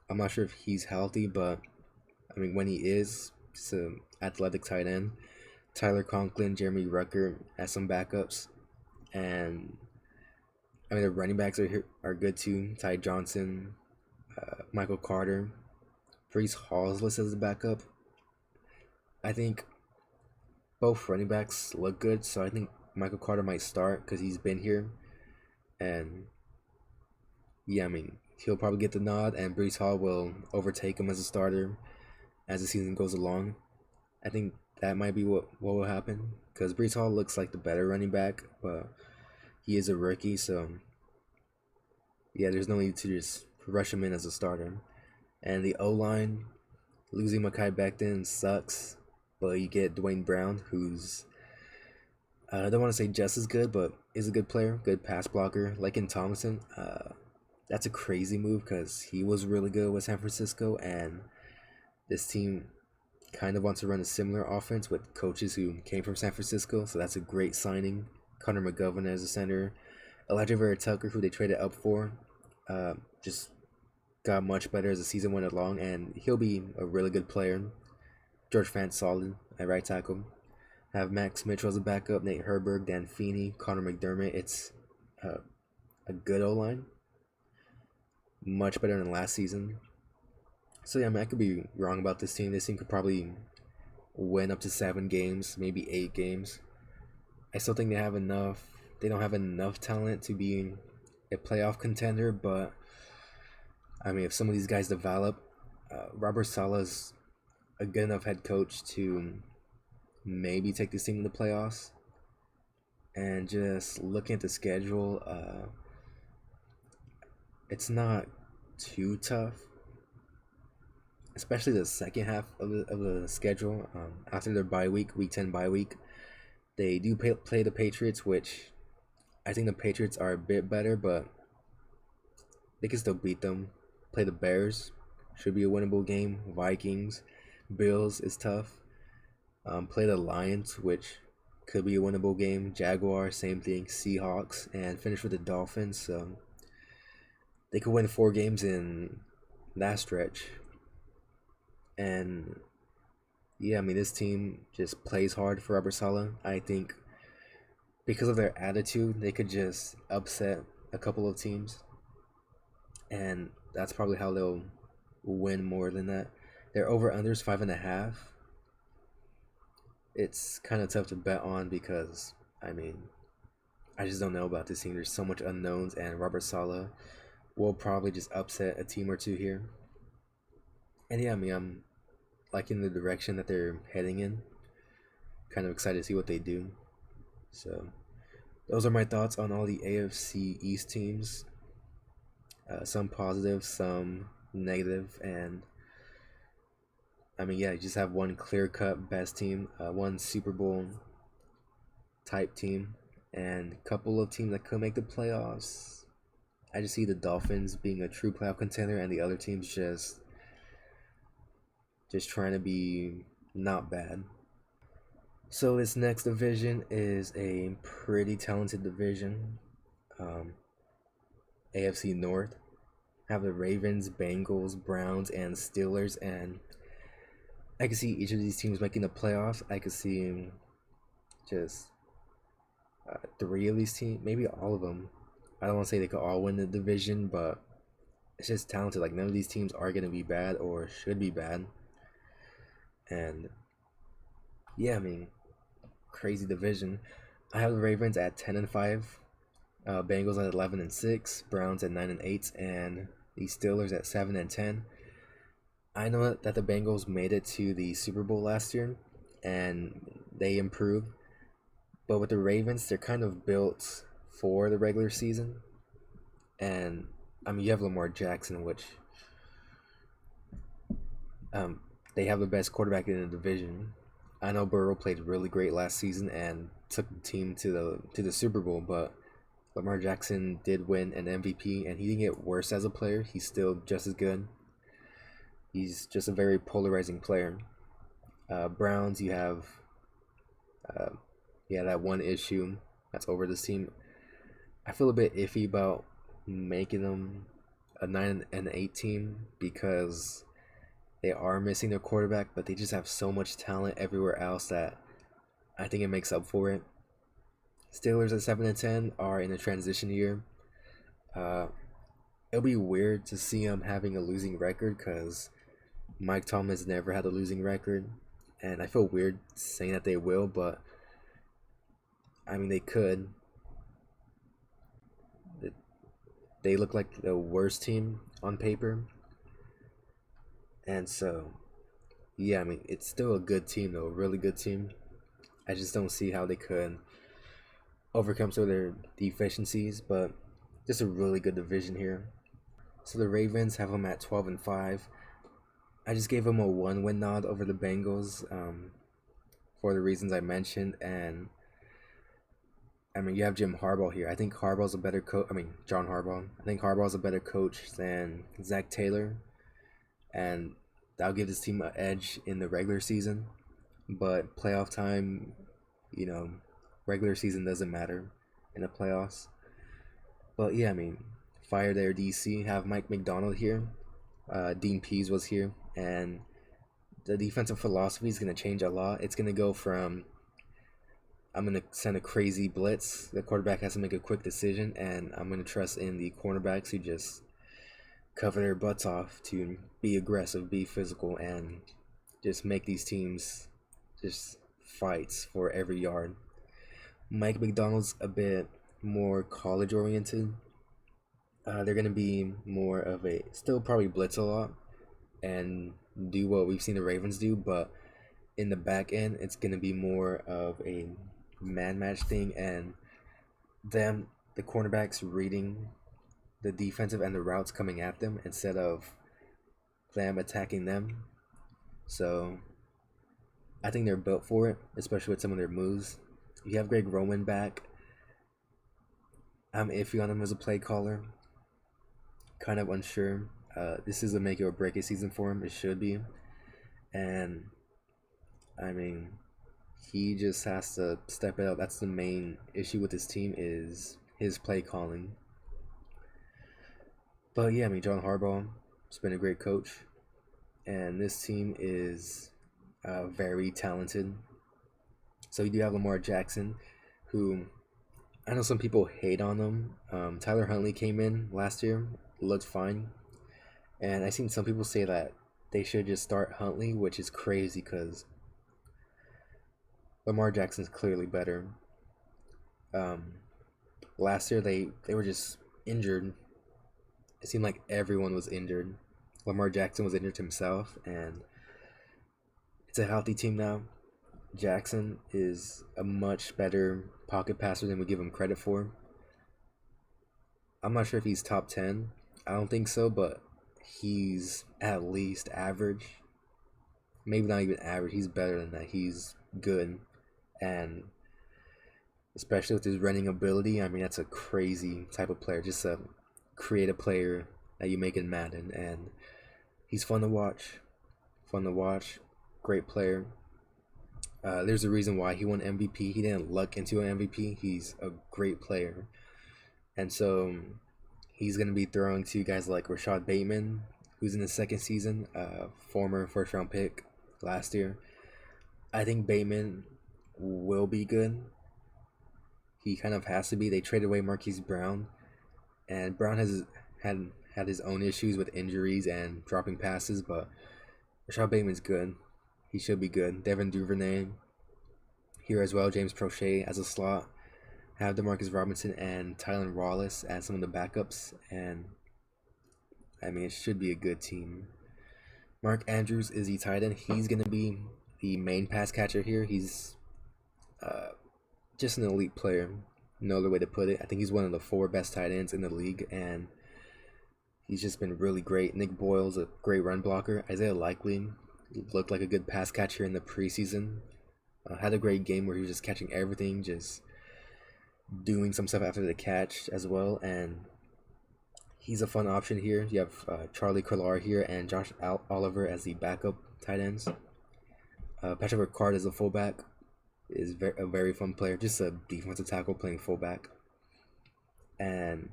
I'm not sure if he's healthy, but I mean, when he is, it's an athletic tight end. Tyler Conklin, Jeremy Rucker as some backups, and I mean the running backs are good too. Ty Johnson, Michael Carter, Breece Hall is listed as a backup. I think both running backs look good, so I think Michael Carter might start because he's been here, and yeah, I mean he'll probably get the nod, and Breece Hall will overtake him as a starter as the season goes along. I think that might be what will happen, because Breece Hall looks like the better running back, but he is a rookie, so yeah, there's no need to just rush him in as a starter. And the O-line, losing Mekhi Becton sucks, but you get Dwayne Brown, who's I don't want to say just as good, but is a good player, good pass blocker. Like in Thompson, that's a crazy move because he was really good with San Francisco, and this team kind of wants to run a similar offense with coaches who came from San Francisco, so that's a great signing. Connor McGovern as a center. Elijah Vera Tucker, who they traded up for, just got much better as the season went along, and he'll be a really good player. George Fant solid at right tackle. Have Max Mitchell as a backup, Nate Herberg, Dan Feeney, Connor McDermott. It's a good O-line. Much better than last season. So yeah, I mean, I could be wrong about this team. This team could probably win up to 7 games, maybe 8 games. I still think they have enough. They don't have enough talent to be a playoff contender, but I mean, if some of these guys develop, Robert Saleh's a good enough head coach to maybe take this team to the playoffs. And just looking at the schedule, it's not too tough, especially the second half of the schedule. After their bye week, week 10 bye week, they do play the Patriots, which I think the Patriots are a bit better, but they can still beat them. Play the Bears, should be a winnable game. Vikings, Bills is tough. Play the Lions, which could be a winnable game. Jaguars, same thing. Seahawks, and finish with the Dolphins. So they could win 4 games in that stretch. And yeah, I mean, this team just plays hard for Robert Saleh. I think because of their attitude, they could just upset a couple of teams, and that's probably how they'll win more than that. Their over unders 5.5. It's kind of tough to bet on because I mean I just don't know about this team. There's so much unknowns, and Robert Saleh will probably just upset a team or two here. And yeah, I mean I'm liking the direction that they're heading in. Kind of excited to see what they do. So those are my thoughts on all the AFC East teams. Some positive, some negative, and I mean, yeah, you just have one clear cut best team, one Super Bowl type team, and a couple of teams that could make the playoffs. I just see the Dolphins being a true playoff contender, and the other teams just trying to be not bad. So this next division is a pretty talented division. Um, AFC North have the Ravens, Bengals, Browns, and Steelers, and I can see each of these teams making the playoffs. I could see just three of these teams, maybe all of them. I don't want to say they could all win the division, but it's just talented. Like none of these teams are going to be bad or should be bad. And yeah, I mean, crazy division. I have the Ravens at 10-5, Bengals at 11-6, Browns at 9-8, and the Steelers at 7-10. I know that the Bengals made it to the Super Bowl last year, and they improved. But with the Ravens, they're kind of built for the regular season. And I mean, you have Lamar Jackson, which they have the best quarterback in the division. I know Burrow played really great last season and took the team to the Super Bowl, but Lamar Jackson did win an MVP, and he didn't get worse as a player. He's still just as good. He's just a very polarizing player. Browns, you have that one issue that's over this team. I feel a bit iffy about making them a 9-8 team because they are missing their quarterback, but they just have so much talent everywhere else that I think it makes up for it. Steelers at 7-10 are in a transition year. It'll be weird to see them having a losing record because Mike Tomlin's never had a losing record, and I feel weird saying that they will, but I mean they could. They look like the worst team on paper, and so yeah, I mean it's still a good team though, a really good team. I just don't see how they could overcome some of their deficiencies, but just a really good division here. So the Ravens have them at 12-5. I just gave them a 1-win nod over the Bengals for the reasons I mentioned, and I mean you have Jim Harbaugh here. I think Harbaugh's a better coach. I mean John Harbaugh. I think Harbaugh's a better coach than Zach Taylor, and that'll give this team an edge in the regular season. But playoff time, you know, regular season doesn't matter in the playoffs. But yeah, I mean, fire their DC, have Mike McDonald here. Dean Pease was here, and the defensive philosophy is going to change a lot. It's going to go from I'm going to send a crazy blitz. The quarterback has to make a quick decision, and I'm going to trust in the cornerbacks who just cover their butts off to be aggressive, be physical, and just make these teams just fights for every yard. Mike McDonald's a bit more college oriented. They're going to be more of a still probably blitz a lot and do what we've seen the Ravens do, but in the back end it's going to be more of a man match thing, and the cornerbacks reading the defensive and the routes coming at them instead of them attacking them. So I think they're built for it, especially with some of their moves. You have Greg Roman back. I'm iffy on him as a play caller. Kind of unsure. This is a make it or break it season for him. It should be. And I mean, he just has to step it up. That's the main issue with this team is his play calling. But yeah, I mean, John Harbaugh has been a great coach. and this team is very talented. So you do have Lamar Jackson, who I know some people hate on him. Tyler Huntley came in last year, looked fine, and I seen some people say that they should just start Huntley, which is crazy because Lamar Jackson's clearly better. Um, Last year they were just injured. It seemed like everyone was injured. Lamar Jackson was injured himself, and it's a healthy team now. Jackson is a much better pocket passer than we give him credit for. I'm not sure if he's top 10. I don't think so, but he's at least average. Maybe not even average. He's better than that. He's good. And especially with his running ability, I mean, that's a crazy type of player. Just a creative player that you make in Madden. And he's fun to watch. Fun to watch. Great player. There's a reason why he won MVP. He didn't luck into an MVP. He's a great player. And so he's going to be throwing to guys like Rashad Bateman, who's in his second season, former first round pick last year. I think Bateman will be good. He kind of has to be. They traded away Marquise Brown, and Brown has had his own issues with injuries and dropping passes, but Rashad Bateman's good. He should be good. Devin Duvernay here as well. James Prochet as a slot. Have DeMarcus Robinson and Tylan Wallace as some of the backups, and I mean it should be a good team. Mark Andrews is the tight end. He's gonna be the main pass catcher here. He's just an elite player. No other way to put it. I think he's one of the 4 best tight ends in the league, and he's just been really great. Nick Boyle's a great run blocker. Isaiah Likely looked like a good pass catcher in the preseason. Had a great game where he was just catching everything, just doing some stuff after the catch as well, and he's a fun option here. You have Charlie Collar here and Josh Oliver as the backup tight ends. Patrick Ricard as a fullback is a very fun player, just a defensive tackle playing fullback. And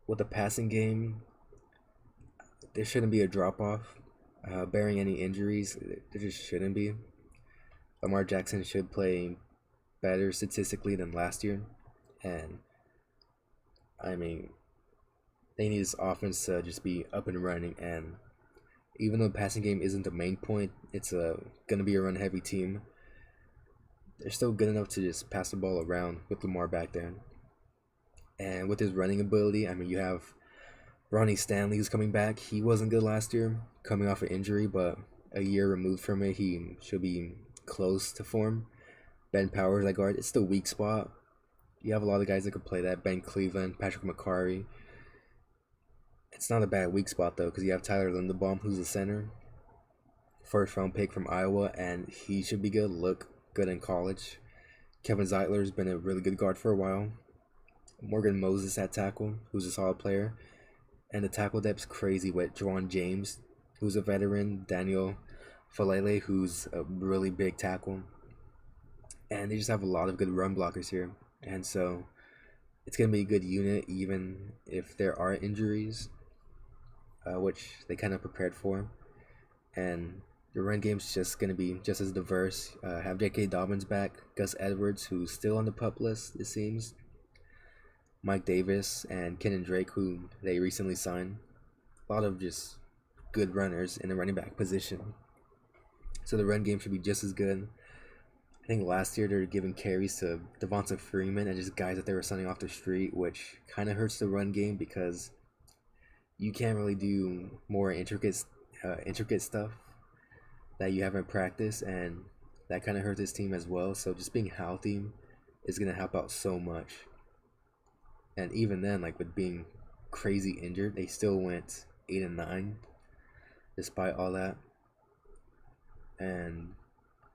with the passing game, there shouldn't be a drop-off. Bearing any injuries, there just shouldn't be. Lamar Jackson should play better statistically than last year, and I mean they need this offense to just be up and running. And even though the passing game isn't the main point, it's gonna be a run heavy team. They're still good enough to just pass the ball around with Lamar back there. And with his running ability, I mean, you have Ronnie Stanley who's coming back. He wasn't good last year, coming off an injury, but a year removed from it, he should be close to form. Ben Powers at guard, it's the weak spot. You have a lot of guys that could play that. Ben Cleveland, Patrick McCarry. It's not a bad weak spot, though, because you have Tyler Linderbaum, who's the center. First round pick from Iowa, and he should be good. Look good in college. Kevin Zeitler's been a really good guard for a while. Morgan Moses at tackle, who's a solid player. And the tackle depth's crazy with Juwan James, who's a veteran. Daniel Falele, who's a really big tackle. And they just have a lot of good run blockers here. And so it's going to be a good unit even if there are injuries, which they kind of prepared for. And the run game's just going to be just as diverse. Have J.K. Dobbins back, Gus Edwards, who's still on the PUP list, it seems. Mike Davis and Kenan Drake, who they recently signed. A lot of just good runners in the running back position. So the run game should be just as good. I think last year they were giving carries to Devonta Freeman and just guys that they were sending off the street, which kind of hurts the run game because you can't really do more intricate stuff that you haven't practiced, and that kind of hurts this team as well. So just being healthy is going to help out so much. And even then, like with being crazy injured, they still went 8-9 despite all that. And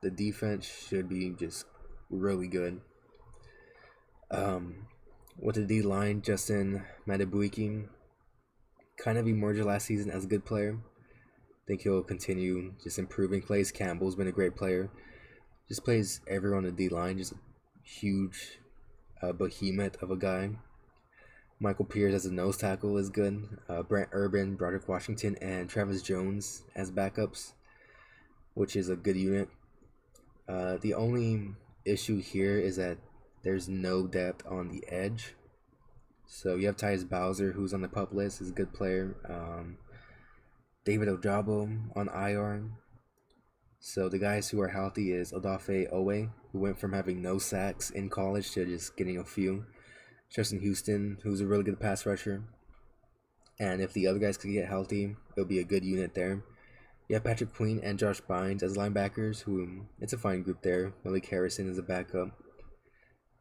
the defense should be just really good. With the D-line, Justin Matabuiki kind of emerged last season as a good player. I think he'll continue just improving. Plays Campbell's been a great player. Just plays everyone on the D-line. Just a huge behemoth of a guy. Michael Pierce as a nose tackle is good. Brent Urban, Broderick Washington, and Travis Jones as backups, which is a good unit. The only issue here is that there's no depth on the edge. So you have Tyus Bowser, who's on the PUP list, is a good player. David Ojabo on IR. So the guys who are healthy is Odafe Owe, who went from having no sacks in college to just getting a few. Justin Houston, who's a really good pass rusher. And if the other guys could get healthy, it'll be a good unit there. You have Patrick Queen and Josh Bynes as linebackers, who it's a fine group there. Malik Harrison is a backup.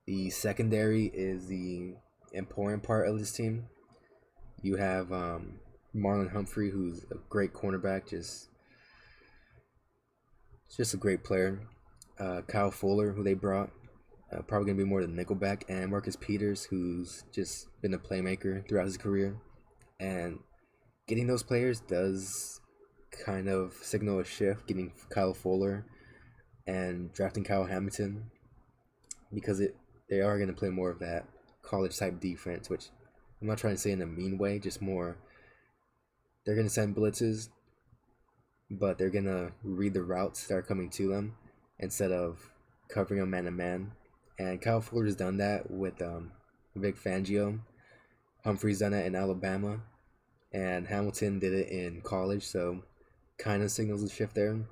The secondary is the important part of this team. You have Marlon Humphrey, who's a great cornerback, just a great player. Kyle Fuller, who they brought, probably going to be more than nickelback, and Marcus Peters, who's just been a playmaker throughout his career. And getting those players does kind of signal a shift, getting Kyle Fuller and drafting Kyle Hamilton, because they are going to play more of that college type defense, which I'm not trying to say in a mean way, just more they're going to send blitzes, but they're going to read the routes that are coming to them instead of covering them man to man. And Kyle Fuller's done that with Vic Fangio. Humphrey's done it in Alabama, and Hamilton did it in college, so kind of signals a shift there.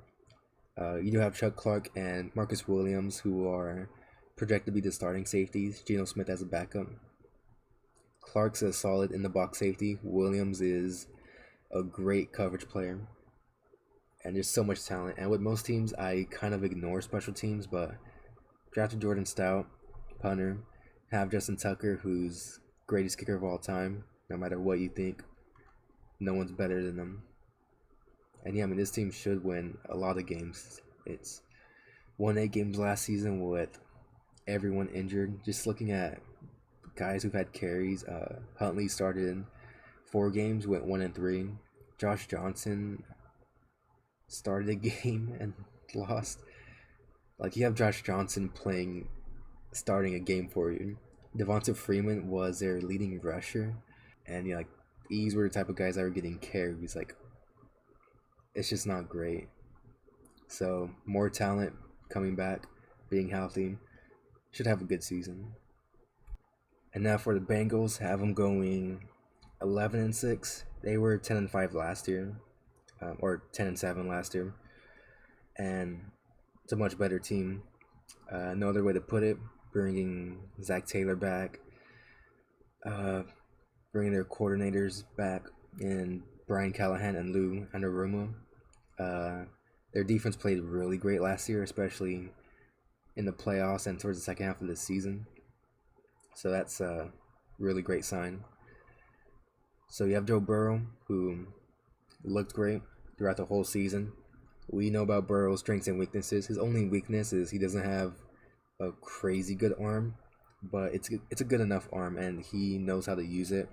You do have Chuck Clark and Marcus Williams, who are projected to be the starting safeties. Geno Smith as a backup. Clark's a solid in the box safety. Williams is a great coverage player, and there's so much talent. And with most teams, I kind of ignore special teams, but drafted Jordan Stout, punter. Have Justin Tucker, who's greatest kicker of all time. No matter what you think, no one's better than him. And yeah, I mean, this team should win a lot of games. It's won 8 games last season with everyone injured. Just looking at guys who've had carries, Huntley started in 4 games, went 1-3. Josh Johnson started a game and lost. Like, you have Josh Johnson starting a game for you. Devonta Freeman was their leading rusher, and like these were the type of guys that were getting carries. Like, it's just not great. So more talent coming back, being healthy, should have a good season. And now for the Bengals, have them going 11-6. They were 10-5 last year, or 10-7 last year, and it's a much better team. No other way to put it. Bringing Zach Taylor back, bringing their coordinators back in Brian Callahan and Lou Anarumo. Their defense played really great last year, especially in the playoffs and towards the second half of the season. So that's a really great sign. So you have Joe Burrow, who looked great throughout the whole season. We know about Burrow's strengths and weaknesses. His only weakness is he doesn't have a crazy good arm, but it's a good enough arm, and he knows how to use it.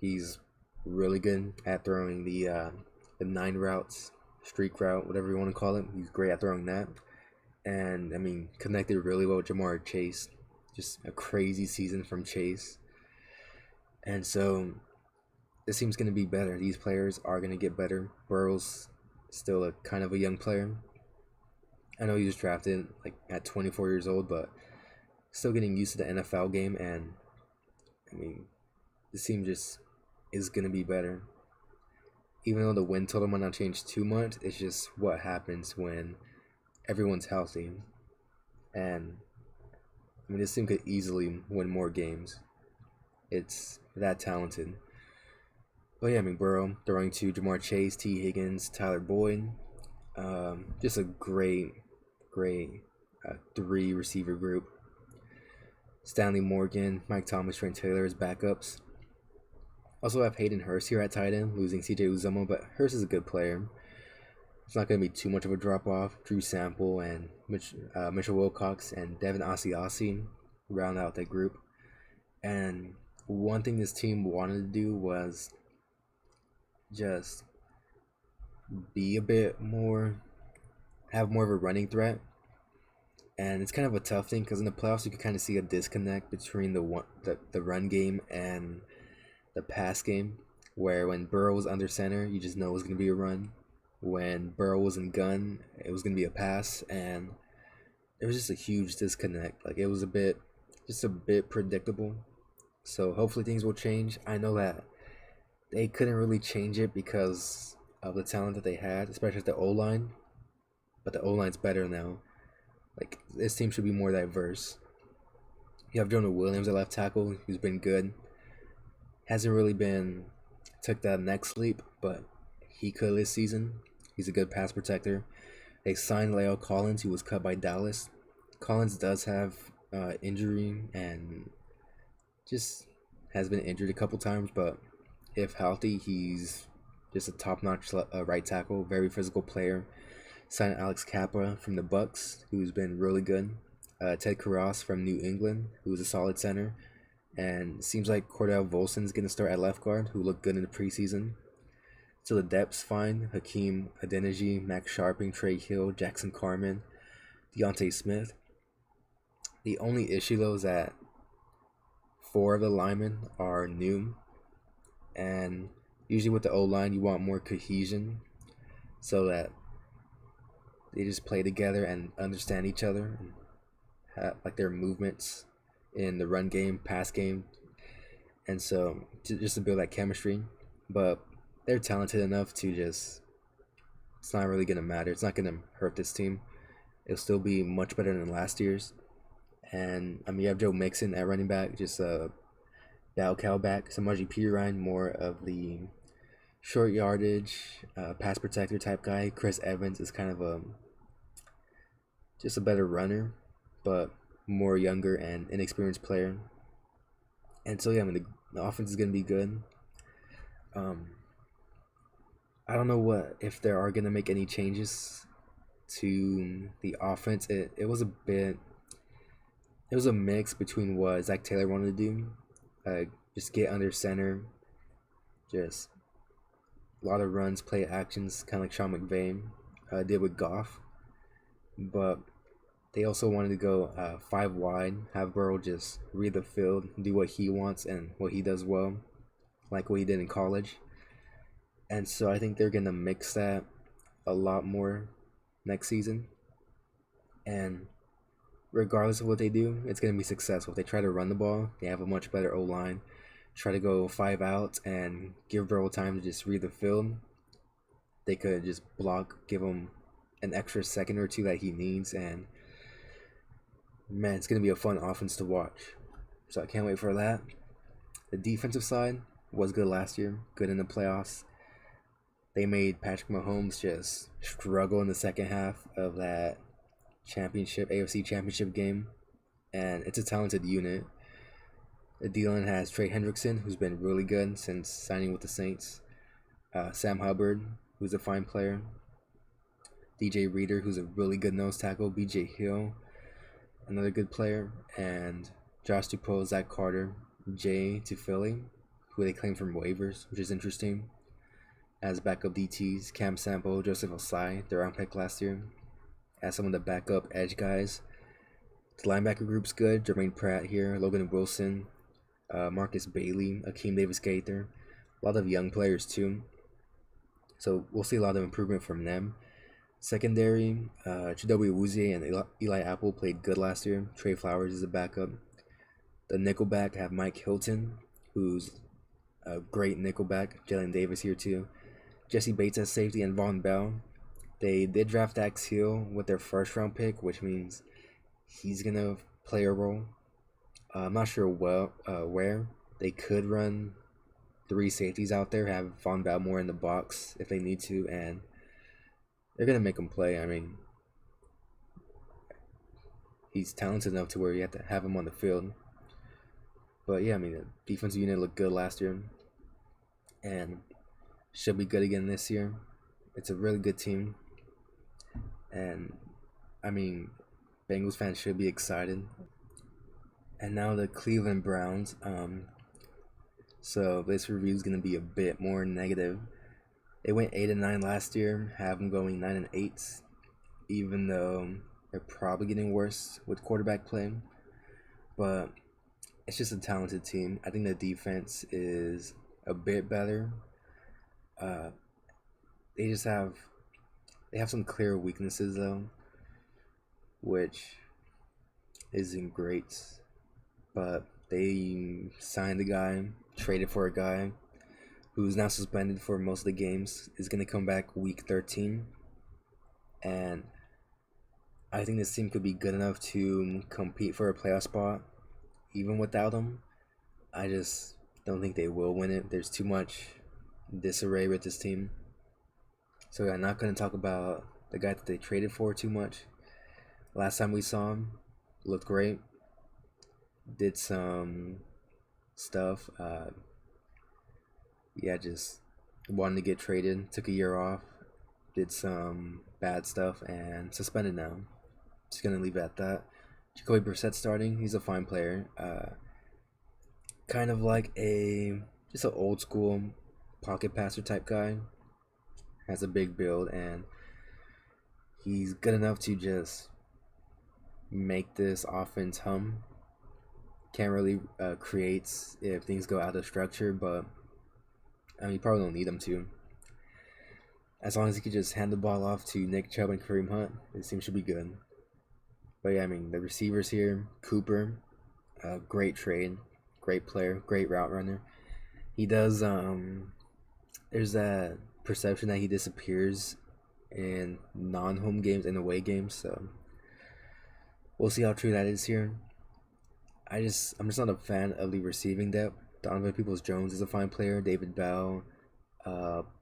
He's really good at throwing the 9 routes, streak route, whatever you want to call it. He's great at throwing that, and I mean, connected really well with Jamar Chase. Just a crazy season from Chase, and so this team's going to be better. These players are going to get better. Burrow's still a kind of a young player. I know he was drafted like at 24 years old, but still getting used to the NFL game, and I mean, this team just is going to be better. Even though the win total might not change too much, it's just what happens when everyone's healthy. And I mean, this team could easily win more games. It's that talented. But yeah, I mean, Burrow throwing to Jamar Chase, T. Higgins, Tyler Boyd. Just a great 3 receiver group. Stanley Morgan, Mike Thomas, Trent Taylor as backups. Also have Hayden Hurst here at tight end, losing CJ Uzomah, but Hurst is a good player. It's not going to be too much of a drop-off. Drew Sample and Mitchell Wilcox and Devin Asiasi round out that group. And one thing this team wanted to do was just be a bit more, have more of a running threat. And it's kind of a tough thing because in the playoffs you can kind of see a disconnect between the run game and the pass game, where when Burrow was under center, you just know it was going to be a run. When Burrow was in gun, it was going to be a pass, and there was just a huge disconnect. Like, it was just a bit predictable. So hopefully things will change. I know that they couldn't really change it because of the talent that they had, especially at the O-line. But the O-line's better now. Like, this team should be more diverse. You have Jonah Williams at left tackle, who's been good. Hasn't really took that next leap, but he could this season. He's a good pass protector. They signed Leo Collins, who was cut by Dallas. Collins does have injury and just has been injured a couple times, but if healthy, he's just a top-notch right tackle, very physical player. Signed Alex Cappa from the Bucks, who's been really good. Ted Karras from New England, who's a solid center. And seems like Cordell Volson's going to start at left guard, who looked good in the preseason. So the depth's fine. Hakeem Adeniji, Max Sharping, Trey Hill, Jackson Carman, Deontay Smith. The only issue, though, is that 4 of the linemen are new. And usually with the O-line, you want more cohesion so that they just play together and understand each other and have, like, their movements in the run game, pass game, and so just to build that chemistry. But they're talented enough to it's not really going to matter. It's not going to hurt this team. It'll still be much better than last year's. And I mean, you have Joe Mixon at running back, just a bell cow back. Samaje Perine, more of the short yardage, pass protector type guy. Chris Evans is kind of just a better runner, but more younger and inexperienced player. And so yeah, I mean, the offense is gonna be good. I don't know if there are gonna make any changes to the offense. It was a mix between what Zach Taylor wanted to do, just get under center, just a lot of runs, play actions, kind of like Sean McVay did with Goff. But they also wanted to go 5 wide, have Burrow just read the field, do what he wants and what he does well, like what he did in college. And so I think they're going to mix that a lot more next season. And regardless of what they do, it's going to be successful. If they try to run the ball, they have a much better O-line. Try to go 5 out and give Burrow time to just read the field. They could just block, give him an extra second or two that he needs, and man, it's going to be a fun offense to watch. So I can't wait for that. The defensive side was good last year, good in the playoffs. They made Patrick Mahomes just struggle in the second half of that AFC Championship game, and it's a talented unit. The D-line has Trey Hendrickson, who's been really good since signing with the Saints. Sam Hubbard, who's a fine player. DJ Reader, who's a really good nose tackle. BJ Hill, another good player. And Josh Dupo, Zach Carter, Jay to Philly, who they claim from waivers, which is interesting. As backup DTs, Cam Sample, Joseph Osai, their round pick last year. As some of the backup edge guys. The linebacker group's good. Jermaine Pratt here, Logan Wilson, Marcus Bailey, Akeem Davis-Gaither. A lot of young players too. So we'll see a lot of improvement from them. Secondary, Chidobe Awuzie and Eli Apple played good last year. Trey Flowers is a backup. The nickelback have Mike Hilton, who's a great nickelback. Jalen Davis here too. Jesse Bates as safety and Von Bell. They did draft Dax Hill with their first round pick, which means he's going to play a role. I'm not sure where. They could run 3 safeties out there, have Von Bell more in the box if they need to, and they're going to make him play. I mean, he's talented enough to where you have to have him on the field. But yeah, I mean, the defensive unit looked good last year and should be good again this year. It's a really good team. And, I mean, Bengals fans should be excited. And now the Cleveland Browns. So this review is going to be a bit more negative. They went 8-9 last year, have them going 9-8, even though They're probably getting worse with quarterback play, but it's just a talented team. I think the defense is a bit better. Uh, they just have some clear weaknesses though, which isn't great. But they signed a guy, traded for a guy who's now suspended for most of the games. Is going to come back week 13, and I think this team could be good enough to compete for a playoff spot, even without him. I just don't think they will win it. There's too much disarray with this team. So I'm not going to talk about the guy that they traded for too much. Last time we saw him, looked great. Did some stuff. Just wanted to get traded. Took a year off. Did some bad stuff and suspended now. Just going to leave it at that. Jacoby Brissett starting. He's a fine player. Kind of like just an old school pocket passer type guy. Has a big build, and he's good enough to just make this offense hum. Can't really create if things go out of structure, but you probably don't need him to. As long as he could just hand the ball off to Nick Chubb and Kareem Hunt, this team should be good. But yeah, the receivers here, Cooper, great trade, great player, great route runner. He does, there's that perception that he disappears in non-home games and away games, so we'll see how true that is here. I'm just not a fan of the receiving depth. Donovan Peoples-Jones is a fine player. David Bell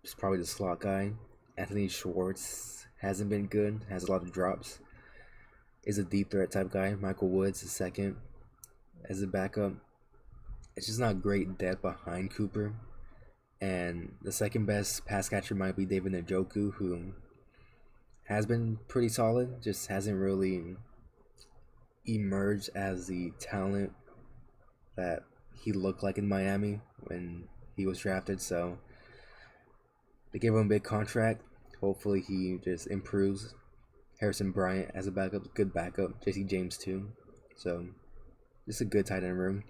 is probably the slot guy. Anthony Schwartz hasn't been good, has a lot of drops. Is a deep threat type guy. Michael Woods is second as a backup. It's just not great depth behind Cooper. And the second best pass catcher might be David Njoku, who has been pretty solid, just hasn't really emerged as the talent that he looked like in Miami when he was drafted. So they gave him a big contract. Hopefully he just improves. Harrison Bryant as a backup, good backup. JC James too. So just a good tight end room.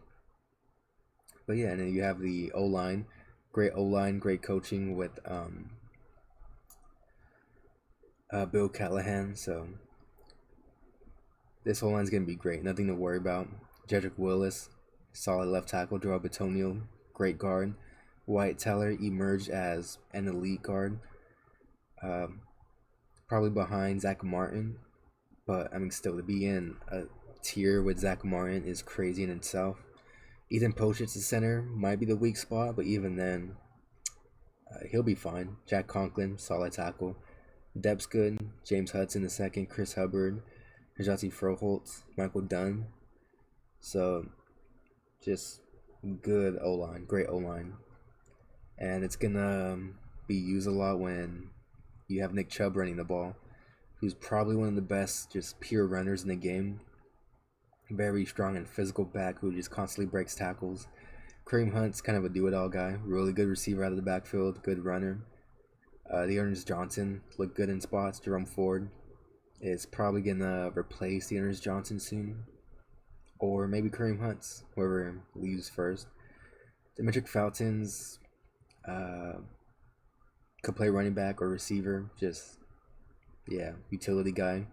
But yeah, and then you have the O-line. Great O-line, great coaching with Bill Callahan. So this O-line is going to be great. Nothing to worry about. Jedrick Willis, solid left tackle. Joel Bitonio, great guard. Wyatt Teller emerged as an elite guard. Probably behind Zach Martin. But, still, to be in a tier with Zach Martin is crazy in itself. Ethan Pochitz, the center, might be the weak spot, but even then, he'll be fine. Jack Conklin, solid tackle. Depth's good. James Hudson the second. Chris Hubbard. Najati Froholtz. Michael Dunn. So, just good O-line. Great O-line. And it's going to be used a lot when you have Nick Chubb running the ball, who's probably one of the best just pure runners in the game. Very strong and physical back who just constantly breaks tackles. Kareem Hunt's kind of a do-it-all guy. Really good receiver out of the backfield. Good runner. Ernest Johnson looked good in spots. Jerome Ford is probably going to replace the Ernest Johnson soon. Or maybe Kareem Hunt's, whoever leaves first. Demetric Felton's could play running back or receiver. Just, utility guy.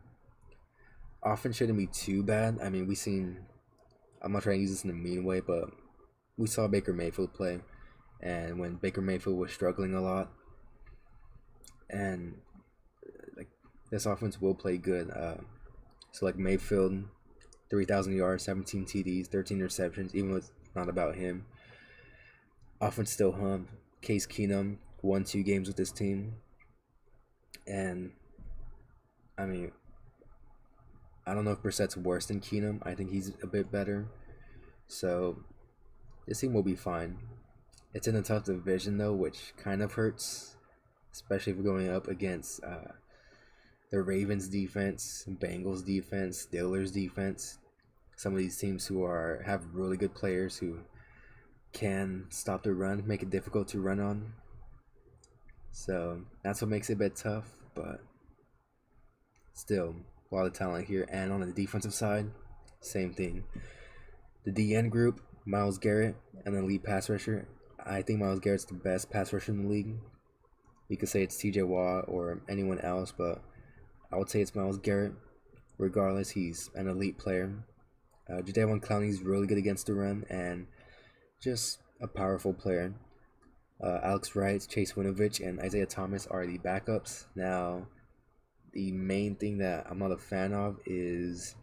Offense shouldn't be too bad. I'm not trying to use this in a mean way, but we saw Baker Mayfield play. And when Baker Mayfield was struggling a lot, and this offense will play good. So Mayfield, 3,000 yards, 17 TDs, 13 interceptions, even though it's not about him. Offense still hummed. Case Keenum won 2 games with this team. And, I don't know if Brissett's worse than Keenum. I think he's a bit better. So, this team will be fine. It's in a tough division, though, which kind of hurts. Especially if we're going up against the Ravens defense, Bengals defense, Steelers defense. Some of these teams who have really good players who can stop the run, make it difficult to run on. So, that's what makes it a bit tough. But, still, a lot of talent here. And on the defensive side, same thing. The DN group, Myles Garrett, and then lead pass rusher. I think Myles Garrett's the best pass rusher in the league. You could say it's TJ Watt or anyone else, but I would say it's Myles Garrett. Regardless, he's an elite player. Jadeveon Clowney's really good against the run and just a powerful player. Alex Wright, Chase Winovich, and Isaiah Thomas are the backups. Now, the main thing that I'm not a fan of is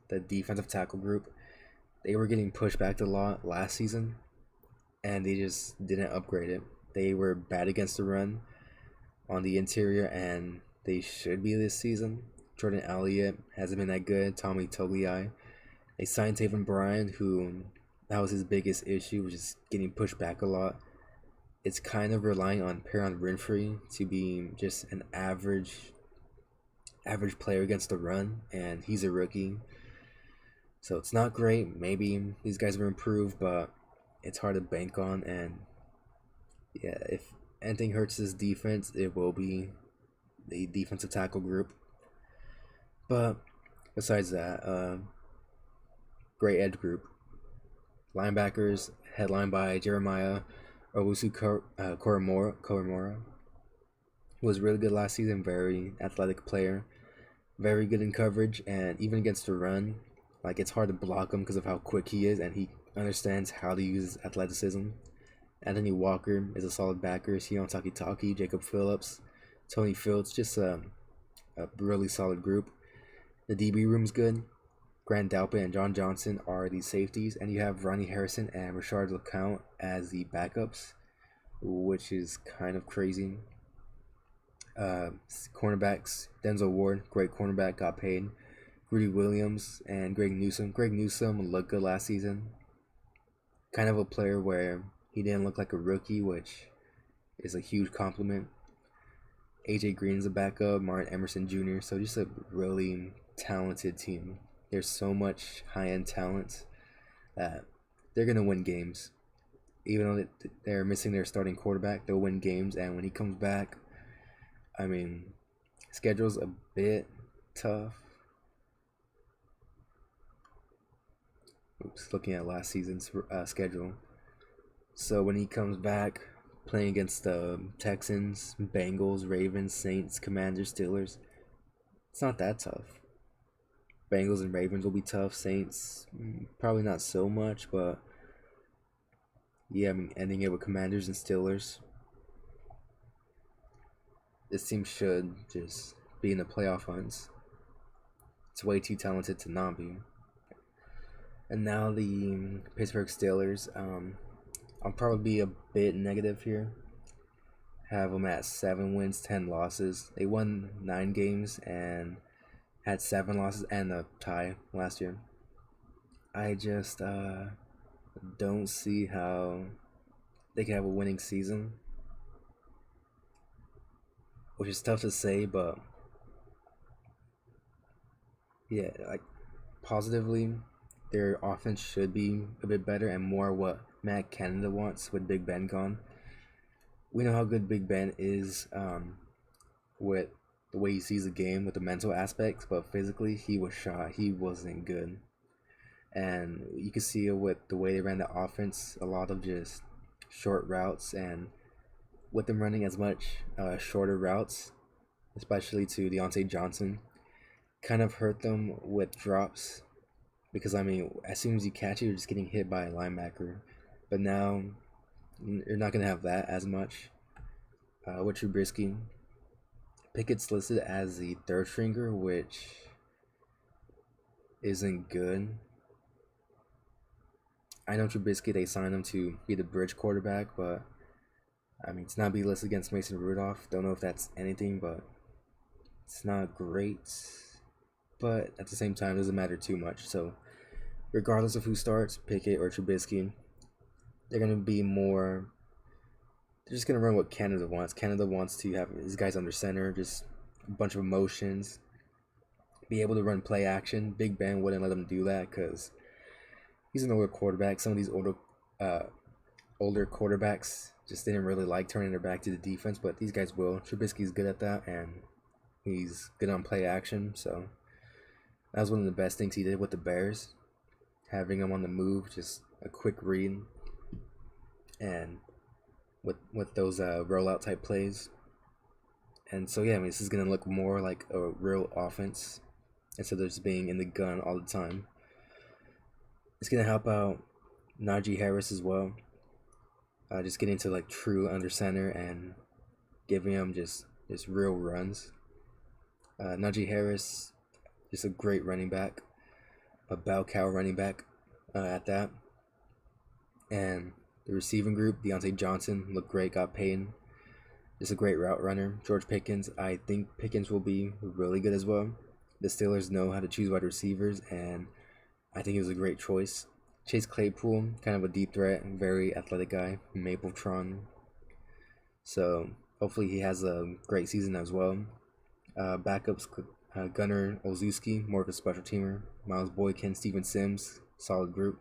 the defensive tackle group. They were getting pushed back a lot last season, and they just didn't upgrade it. They were bad against the run on the interior, and they should be this season. Jordan Elliott hasn't been that good. Tommy Togiai. They signed Taven Bryan, who that was his biggest issue, which is getting pushed back a lot. It's kind of relying on Perron Winfrey to be just an average player against the run, and he's a rookie. So it's not great. Maybe these guys will improve, but it's hard to bank on. And yeah, if anything hurts this defense, it will be the defensive tackle group. But besides that, great edge group. Linebackers headlined by Jeremiah Owusu-Koramoah, who was really good last season. Very athletic player, very good in coverage, and even against the run, like it's hard to block him because of how quick he is, and he understands how to use his athleticism. Anthony Walker is a solid backer. Sion Takitaki, Jacob Phillips, Tony Fields, just a really solid group. The DB room's good. Grant Dalpin and John Johnson are the safeties, and you have Ronnie Harrison and Rashard LeCounte as the backups, which is kind of crazy. Cornerbacks, Denzel Ward, great cornerback, got paid. Rudy Williams and Greg Newsome. Greg Newsome looked good last season. Kind of a player where he didn't look like a rookie, which is a huge compliment. AJ Green's a backup, Martin Emerson Jr., so just a really talented team. There's so much high-end talent that they're going to win games. Even though they're missing their starting quarterback, they'll win games. And when he comes back, I mean, schedule's a bit tough. Oops, looking at last season's schedule. So when he comes back, playing against the Texans, Bengals, Ravens, Saints, Commanders, Steelers, it's not that tough. Bengals and Ravens will be tough. Saints, probably not so much, but yeah, I mean, ending it with Commanders and Steelers. This team should just be in the playoff hunts. It's way too talented to not be. And now the Pittsburgh Steelers, I'll probably be a bit negative here. Have them at 7 wins, 10 losses. They won 9 games and had 7 losses and a tie last year. I just don't see how they can have a winning season, which is tough to say, but yeah, like positively, their offense should be a bit better and more what Matt Canada wants with Big Ben gone. We know how good Big Ben is with the way he sees the game, with the mental aspects, but physically he was shot. He wasn't good. And you can see it with the way they ran the offense, a lot of just short routes, and with them running as much shorter routes, especially to Deontay Johnson, kind of hurt them with drops. Because, I mean, as soon as you catch it, you're just getting hit by a linebacker. But now, you're not going to have that as much. With Trubisky, Pickett's listed as the third stringer, which isn't good. I know Trubisky, they signed him to be the bridge quarterback, but, I mean, to not be listed against Mason Rudolph, don't know if that's anything, but it's not great. But at the same time, it doesn't matter too much. So, regardless of who starts, Pickett or Trubisky, they're going to be more... They're just going to run what Canada wants. Canada wants to have these guys under center, just a bunch of emotions, be able to run play action. Big Ben wouldn't let them do that because he's an older quarterback. Some of these older quarterbacks just didn't really like turning their back to the defense, but these guys will. Trubisky's good at that, and he's good on play action, so That was one of the best things he did with the Bears, having him on the move, just a quick read, and with those rollout type plays. And so yeah, I mean, this is gonna look more like a real offense instead of just being in the gun all the time. It's gonna help out Najee Harris as well. Just getting to like true under center and giving him just real runs. Najee Harris, just a great running back, a bell cow running back at that. And the receiving group, Deontay Johnson looked great, got paid. Just a great route runner. George Pickens, I think Pickens will be really good as well. The Steelers know how to choose wide receivers, and I think he was a great choice. Chase Claypool, kind of a deep threat, very athletic guy, Mapletron. So hopefully he has a great season as well. Backups, Gunnar Olszewski, more of a special teamer. Miles Boykin, Steven Sims, solid group.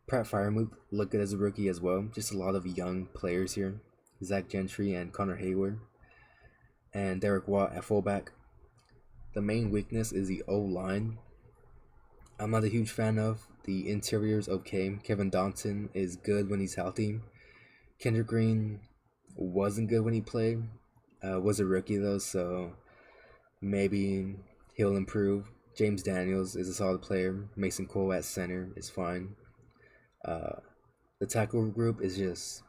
Pratt Freiermuth looked good as a rookie as well. Just a lot of young players here. Zach Gentry and Connor Hayward. And Derek Watt at fullback. The main weakness is the O-line. I'm not a huge fan of. The interior's okay. Kevin Dotson is good when he's healthy. Kendrick Green wasn't good when he played. Was a rookie though, so maybe he'll improve. James Daniels is a solid player. Mason Cole at center is fine. The tackle group is just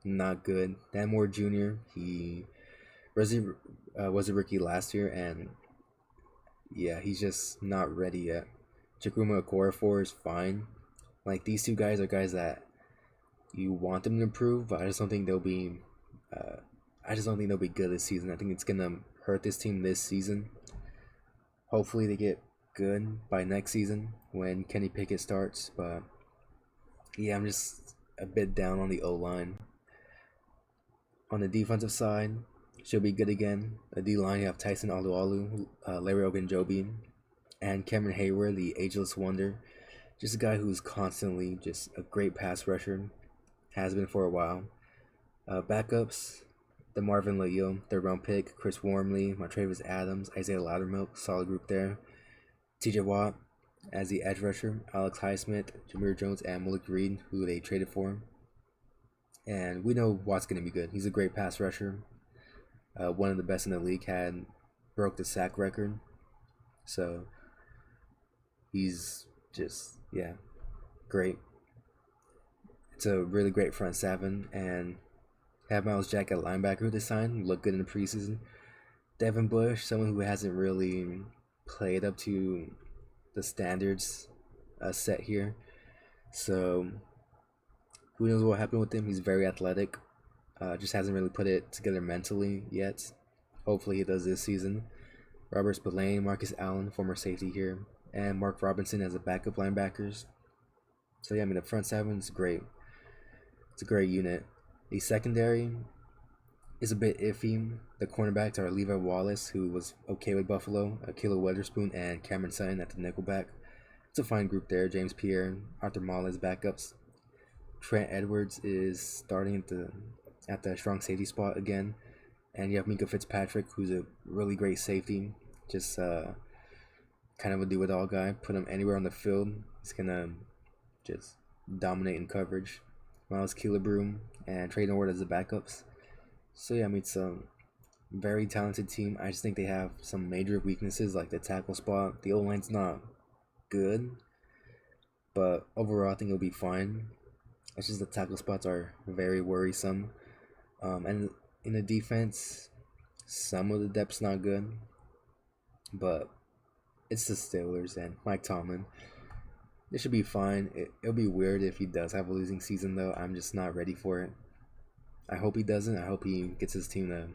not good. Dan Moore Jr. He was a rookie last year, and yeah, he's just not ready yet. Chukwuma Okorafor is fine. Like, these two guys are guys that you want them to improve, but I just don't think they'll be. I just don't think they'll be good this season. I think it's gonna hurt this team this season. Hopefully, they get good by next season when Kenny Pickett starts. But yeah, I'm just a bit down on the O-line. On the defensive side, she'll be good again. The D-line, you have Tyson Alualu, Larry Ogunjobi, and Cameron Hayward, the ageless wonder. Just a guy who's constantly just a great pass rusher. Has been for a while. Backups, the Marvin Leal, third round pick, Chris Wormley, Montravius Adams, Isaiah Loudermilk, solid group there. TJ Watt as the edge rusher, Alex Highsmith, Jameer Jones, and Malik Reed, who they traded for. And we know Watt's going to be good. He's a great pass rusher. One of the best in the league, broke the sack record. So he's just, yeah, great. It's a really great front seven, and have Miles Jack at linebacker this time. Look good in the preseason. Devin Bush, someone who hasn't really played up to the standards set here. So who knows what happened with him? He's very athletic. Just hasn't really put it together mentally yet. Hopefully he does this season. Robert Spillane, Marcus Allen, former safety here, and Mark Robinson as a backup linebackers. So yeah, I mean, the front seven is great. It's a great unit. The secondary is a bit iffy. The cornerbacks are Levi Wallace, who was okay with Buffalo, Akila Weatherspoon, and Cameron Sutton at the nickelback. It's a fine group there. James Pierre, Arthur Mall as backups. Trent Edwards is starting at the strong safety spot again. And you have Minka Fitzpatrick, who's a really great safety. Just kind of a do-it-all guy. Put him anywhere on the field. He's going to just dominate in coverage. Miles Killebrew and Trey Norwood as the backups. So yeah, I mean, it's a very talented team. I just think they have some major weaknesses, like the tackle spot. The O-line's not good, but overall I think it'll be fine. It's just the tackle spots are very worrisome. And in the defense, some of the depth's not good, but it's the Steelers and Mike Tomlin. It should be fine. It'll be weird if he does have a losing season, though. I'm just not ready for it. I hope he doesn't. I hope he gets his team to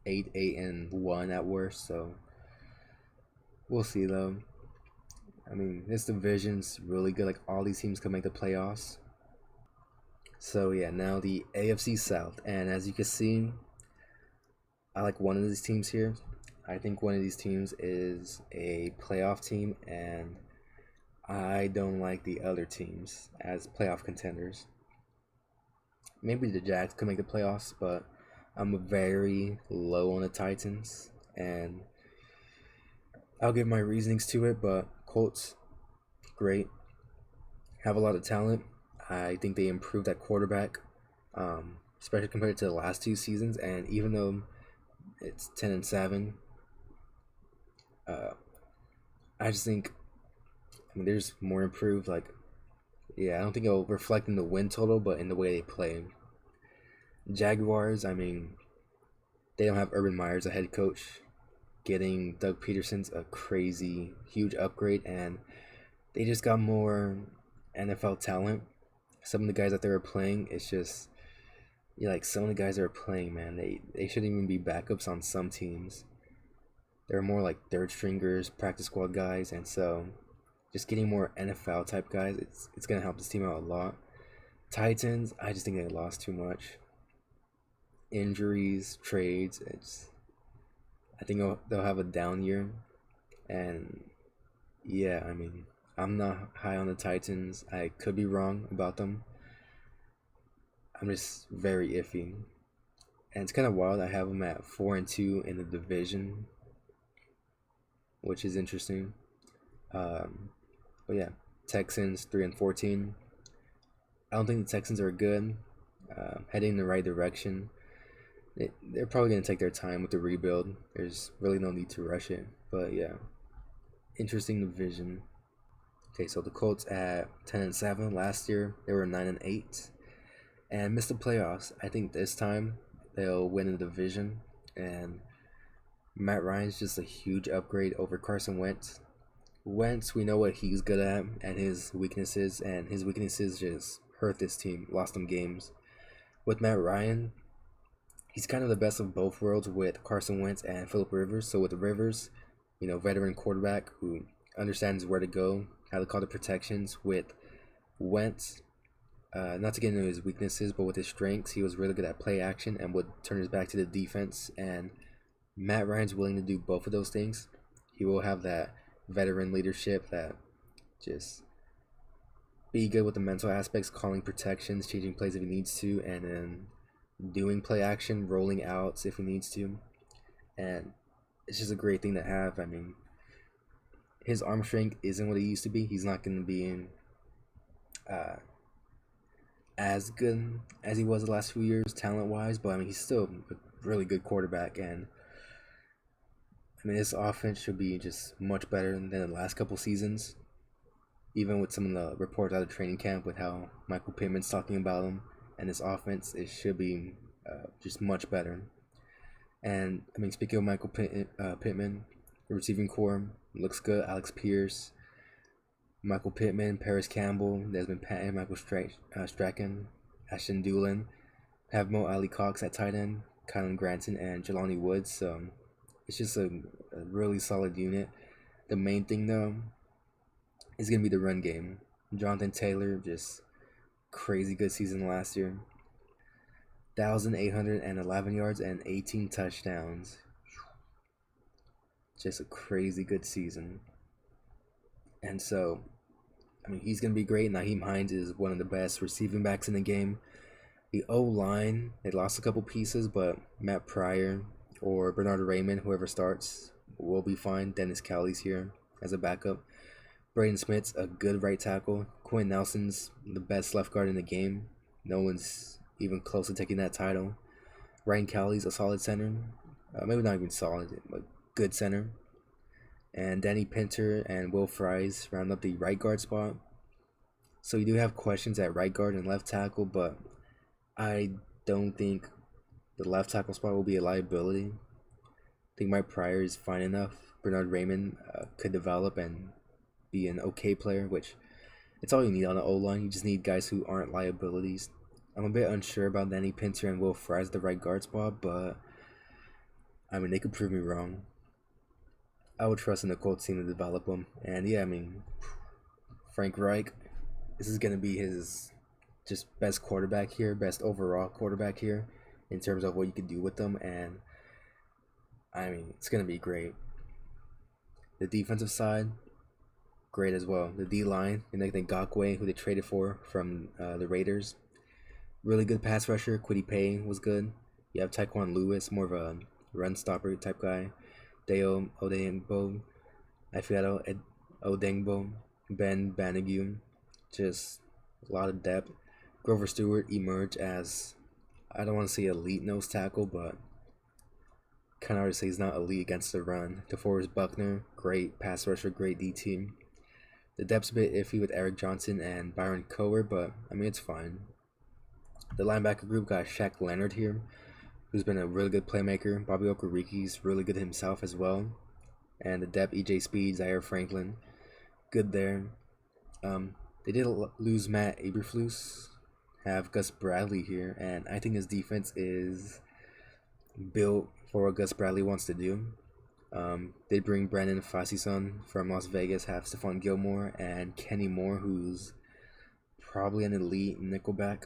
8-1 at worst. So we'll see, though. I mean, this division's really good. Like, all these teams can make the playoffs. So yeah, now the AFC South, and as you can see, I like one of these teams here. I think one of these teams is a playoff team, and I don't like the other teams as playoff contenders. Maybe the Jags could make the playoffs, but I'm very low on the Titans, and I'll give my reasonings to it, but Colts, great. Have a lot of talent. I think they improved at quarterback, especially compared to the last 2 seasons. And even though it's 10-7, uh, I just think, there's more improved. Like, yeah, I don't think it'll reflect in the win total, but in the way they play. Jaguars, they don't have Urban Meyer as a head coach. Getting Doug Peterson's a crazy, huge upgrade, and they just got more NFL talent. Some of the guys that they were playing, it's just, like some of the guys that are playing, man, they shouldn't even be backups on some teams. They're more like third stringers, practice squad guys, and so just getting more NFL type guys, it's gonna help this team out a lot. Titans, I just think they lost too much. Injuries, trades, I think they'll have a down year, and yeah, I'm not high on the Titans. I could be wrong about them. I'm just very iffy, and it's kind of wild. I have them at 4-2 in the division, which is interesting. But yeah, Texans 3-14. I don't think the Texans are good. Heading in the right direction. They're probably going to take their time with the rebuild. There's really no need to rush it. But yeah, interesting division. Okay, so the Colts at 10-7 last year. They were 9-8 and missed the playoffs. I think this time they'll win the division. And Matt Ryan's just a huge upgrade over Carson Wentz. Wentz, we know what he's good at and his weaknesses, and his weaknesses just hurt this team, lost them games. With Matt Ryan, he's kind of the best of both worlds with Carson Wentz and Phillip Rivers. So with Rivers, veteran quarterback who understands where to go, how to call the protections. With Wentz, not to get into his weaknesses, but with his strengths, he was really good at play action and would turn his back to the defense. And Matt Ryan's willing to do both of those things. He will have that veteran leadership, that just be good with the mental aspects, calling protections, changing plays if he needs to, and then doing play action, rolling outs if he needs to. And it's just a great thing to have. His arm strength isn't what it used to be. He's not going to be as good as he was the last few years talent-wise, but he's still a really good quarterback. And this offense should be just much better than the last couple seasons. Even with some of the reports out of training camp with how Michael Pittman's talking about him and this offense, it should be just much better. And speaking of Michael Pittman, the receiving core looks good. Alex Pierce, Michael Pittman, Paris Campbell, Desmond Patton, Michael Strachan, Ashton Doolin, have Mo Ali Cox at tight end, Kylan Granson, and Jelani Woods. So it's just a really solid unit. The main thing, though, is going to be the run game. Jonathan Taylor, just crazy good season last year. 1,811 yards and 18 touchdowns. Just a crazy good season. And so, he's going to be great. Nyheim Hines is one of the best receiving backs in the game. The O-line, they lost a couple pieces, but Matt Pryor or Bernard Raymond, whoever starts, will be fine. Dennis Cowley's here as a backup. Braden Smith's a good right tackle. Quinn Nelson's the best left guard in the game. No one's even close to taking that title. Ryan Cowley's a solid center. Maybe not even solid, but good center. And Danny Pinter and Will Fries round up the right guard spot. So you do have questions at right guard and left tackle, but I don't think the left tackle spot will be a liability. I think Mike Pryor is fine enough. Bernard Raymond could develop and be an okay player, which it's all you need on the O-line. You just need guys who aren't liabilities. I'm a bit unsure about Danny Pinter and Will Fries the right guard spot, but they could prove me wrong. I would trust in the Colts team to develop them. And yeah, Frank Reich, this is going to be his just best quarterback here, best overall quarterback here in terms of what you could do with them. And it's going to be great. The defensive side, great as well. The D-line, Nathan Ngakoue, who they traded for from the Raiders. Really good pass rusher. Kwity Paye was good. You have Taekwon Lewis, more of a run stopper type guy. Deo Odeyingbo, Ifeado Odengbo, Ben Banagu, just a lot of depth. Grover Stewart emerged as, I don't want to say elite nose tackle, but kind of hard to say he's not elite against the run. DeForest Buckner, great pass rusher, great D team. The depth's a bit iffy with Eric Johnson and Byron Cower, but I mean, it's fine. The linebacker group got Shaq Leonard here, who's been a really good playmaker. Bobby Okoriki's really good himself as well. And the depth, EJ Speed, Zaire Franklin, good there. They did lose Matt Eberflus, have Gus Bradley here, and I think his defense is built for what Gus Bradley wants to do. They bring Brandon Fasison from Las Vegas, have Stephon Gilmore and Kenny Moore, who's probably an elite nickelback.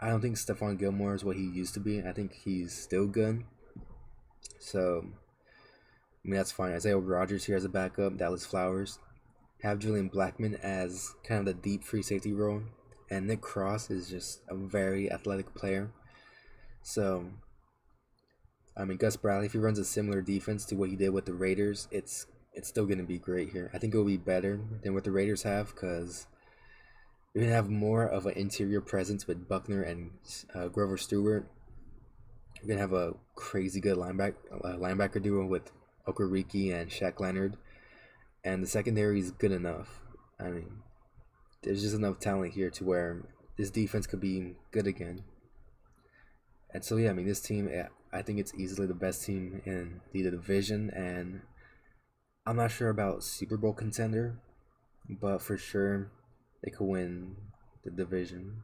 I don't think Stephon Gilmore is what he used to be. I think he's still good. So, I mean, that's fine. Isaiah Rodgers here as a backup. Dallas Flowers. Have Julian Blackman as kind of the deep free safety role. And Nick Cross is just a very athletic player. So, I mean, Gus Bradley, if he runs a similar defense to what he did with the Raiders, it's still going to be great here. I think it will be better than what the Raiders have because you're going to have more of an interior presence with Buckner and Grover Stewart. You're going to have a crazy good linebacker duo with Okereke and Shaq Leonard. And the secondary is good enough. I mean, there's just enough talent here to where this defense could be good again. And so, yeah, I mean, this team, I think it's easily the best team in the division. And I'm not sure about Super Bowl contender, but for sure they could win the division.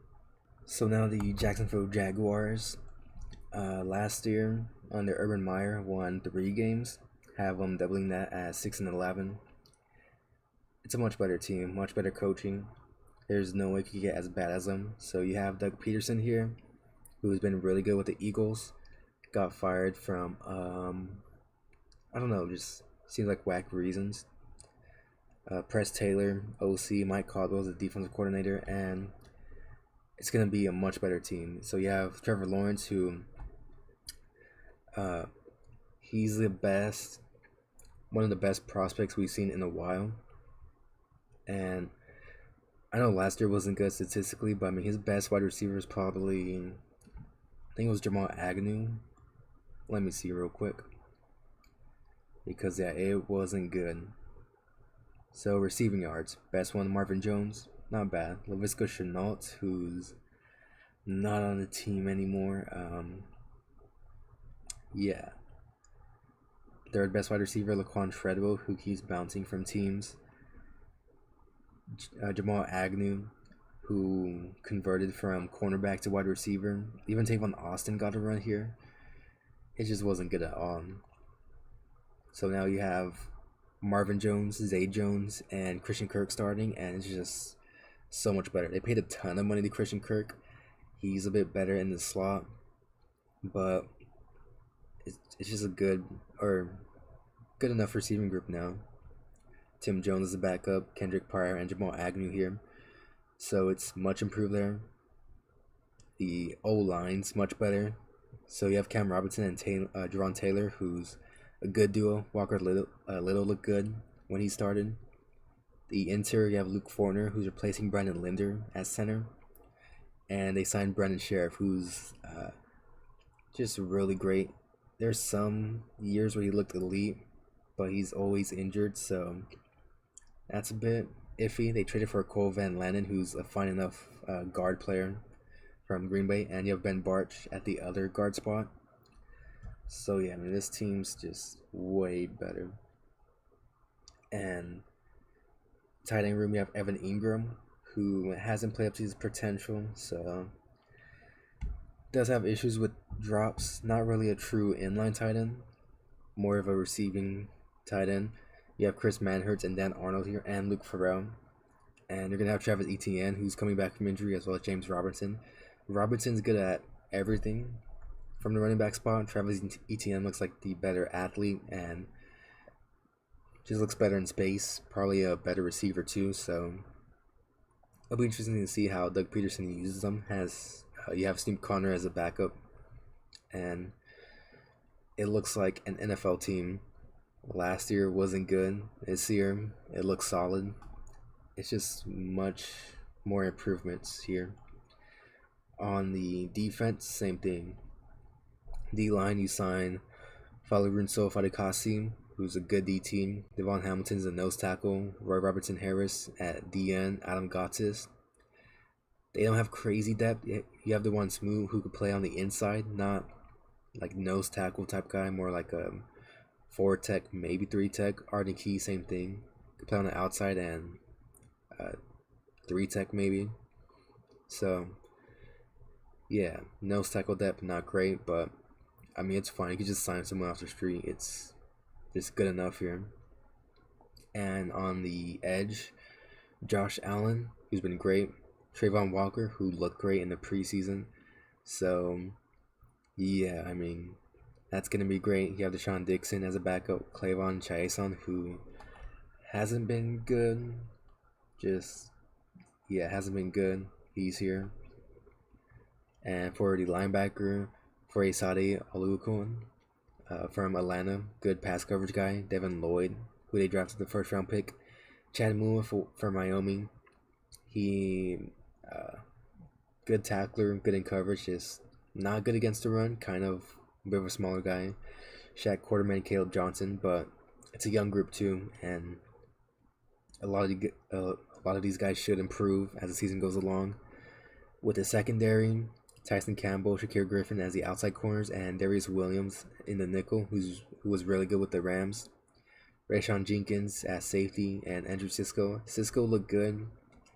So now the Jacksonville Jaguars, last year under Urban Meyer, won 3 games. Have them doubling that at 6-11. It's a much better team, much better coaching. There's no way you could get as bad as them. So you have Doug Peterson here, who's been really good with the Eagles. Got fired from, I don't know, just seems like whack reasons. Press Taylor, OC, Mike Caldwell is the defensive coordinator, and it's going to be a much better team. So you have Trevor Lawrence, who he's one of the best prospects we've seen in a while. And I know last year wasn't good statistically, but I mean, his best wide receiver is probably, I think it was Jamal Agnew. Let me see real quick. Because, yeah, it wasn't good. So, receiving yards. Best one, Marvin Jones. Not bad. Laviska Shenault, who's not on the team anymore. Yeah. Third best wide receiver, Laquan Treadwell, who keeps bouncing from teams. Jamal Agnew, who converted from cornerback to wide receiver. Even Tavon Austin got a run here. It just wasn't good at all. So now you have Marvin Jones, Zay Jones, and Christian Kirk starting, and it's just so much better. They paid a ton of money to Christian Kirk. He's a bit better in the slot, but it's just a good enough receiving group now. Tim Jones is a backup, Kendrick Pryor, and Jamal Agnew here. So it's much improved there. The O-line's much better. So you have Cam Robinson and Jaron Taylor, who's a good duo. Walker Little looked good when he started. The interior, you have Luke Fortner, who's replacing Brandon Linder as center. And they signed Brandon Sheriff, who's just really great. There's some years where he looked elite, but he's always injured, so that's a bit iffy. They traded for Cole Van Lanen, who's a fine enough guard player from Green Bay, and you have Ben Barch at the other guard spot. So yeah, I mean, this team's just way better. And tight end room, you have Evan Ingram, who hasn't played up to his potential, so does have issues with drops. Not really a true inline tight end, more of a receiving tight end. You have Chris Manhertz and Dan Arnold here, and Luke Farrell. And you're going to have Travis Etienne, who's coming back from injury, as well as James Robinson. Robinson's good at everything from the running back spot. Travis Etienne looks like the better athlete and just looks better in space. Probably a better receiver too, so it'll be interesting to see how Doug Peterson uses them. You have Snoop Conner as a backup, and it looks like an NFL team Last year wasn't good. This year it looks solid. It's just much more improvements here. On the defense, same thing. D line, you sign Falurunso Fadikasi, who's a good D team. Devon Hamilton's a nose tackle. Roy Robertson Harris at DN. Adam Gottis. They don't have crazy depth. You have the one Smooth who could play on the inside, not like nose tackle type guy, more like a 4 tech, maybe 3 tech. Arden Key, same thing. Could play on the outside and 3 tech maybe. So yeah, nose tackle depth not great, but I mean it's fine. You could just sign someone off the street. It's just good enough here. And on the edge, Josh Allen, who's been great. Trayvon Walker, who looked great in the preseason. So yeah, I mean that's gonna be great. You have Deshaun Dixon as a backup. Clavon Chason, who hasn't been good. Hasn't been good. He's here. And for the linebacker, for Asade Oluokun from Atlanta, good pass coverage guy. Devin Lloyd, who they drafted the first round pick. Chad Mua for Wyoming. He good tackler, good in coverage, just not good against the run. Kind of a bit of a smaller guy. Shaq Quarterman, Caleb Johnson, but it's a young group too, and a lot of these guys should improve as the season goes along. With the secondary, Tyson Campbell, Shakir Griffin as the outside corners, and Darius Williams in the nickel, who was really good with the Rams. Rayshawn Jenkins as safety, and Andrew Cisco. Cisco looked good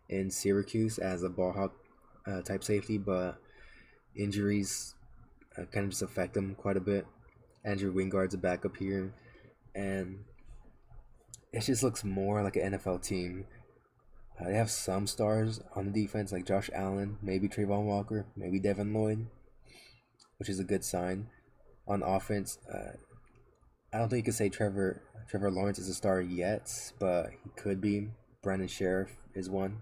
in Syracuse as a ball hawk type safety, but injuries kind of just affect him quite a bit. Andrew Wingard's a backup here, and it just looks more like an NFL team. They have some stars on the defense, like Josh Allen, maybe Trayvon Walker, maybe Devin Lloyd, which is a good sign. On offense, I don't think you could say Trevor Lawrence is a star yet, but he could be. Brandon Sheriff is one.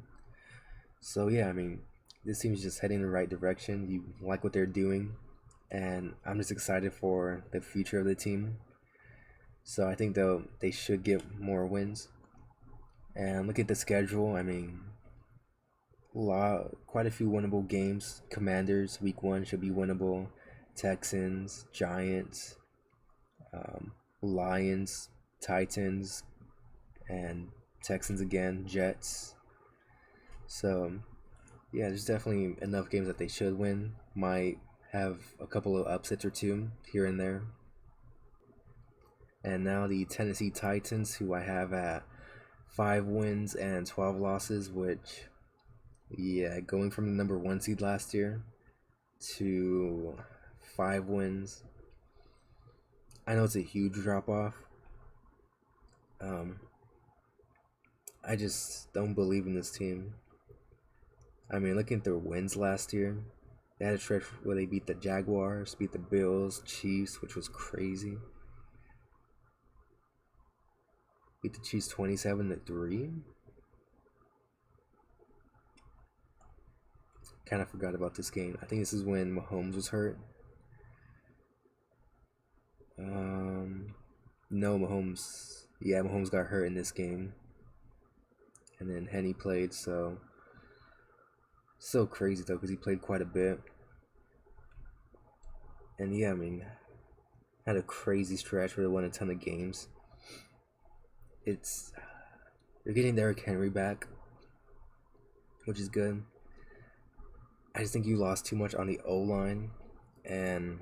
So yeah, I mean, this team is just heading in the right direction. You like what they're doing, and I'm just excited for the future of the team. So I think they should get more wins. And look at the schedule. I mean, quite a few winnable games. Commanders week 1 should be winnable. Texans, Giants, Lions, Titans, and Texans again. Jets. So yeah, there's definitely enough games that they should win. Might have a couple of upsets or two here and there. And now the Tennessee Titans, who I have at 5 wins and 12 losses, which, yeah, going from the number 1 seed last year to 5 wins. I know it's a huge drop off. I just don't believe in this team. I mean, looking at their wins last year, they had a stretch where they beat the Jaguars, beat the Bills, Chiefs, which was crazy. Beat the Chiefs 27-3. Kind of forgot about this game. I think this is when Mahomes was hurt. No, Mahomes. Yeah, Mahomes got hurt in this game. And then Henny played, so crazy though, because he played quite a bit. And yeah, I mean, had a crazy stretch where they won a ton of games. You're getting Derrick Henry back, which is good. I just think you lost too much on the O-line, and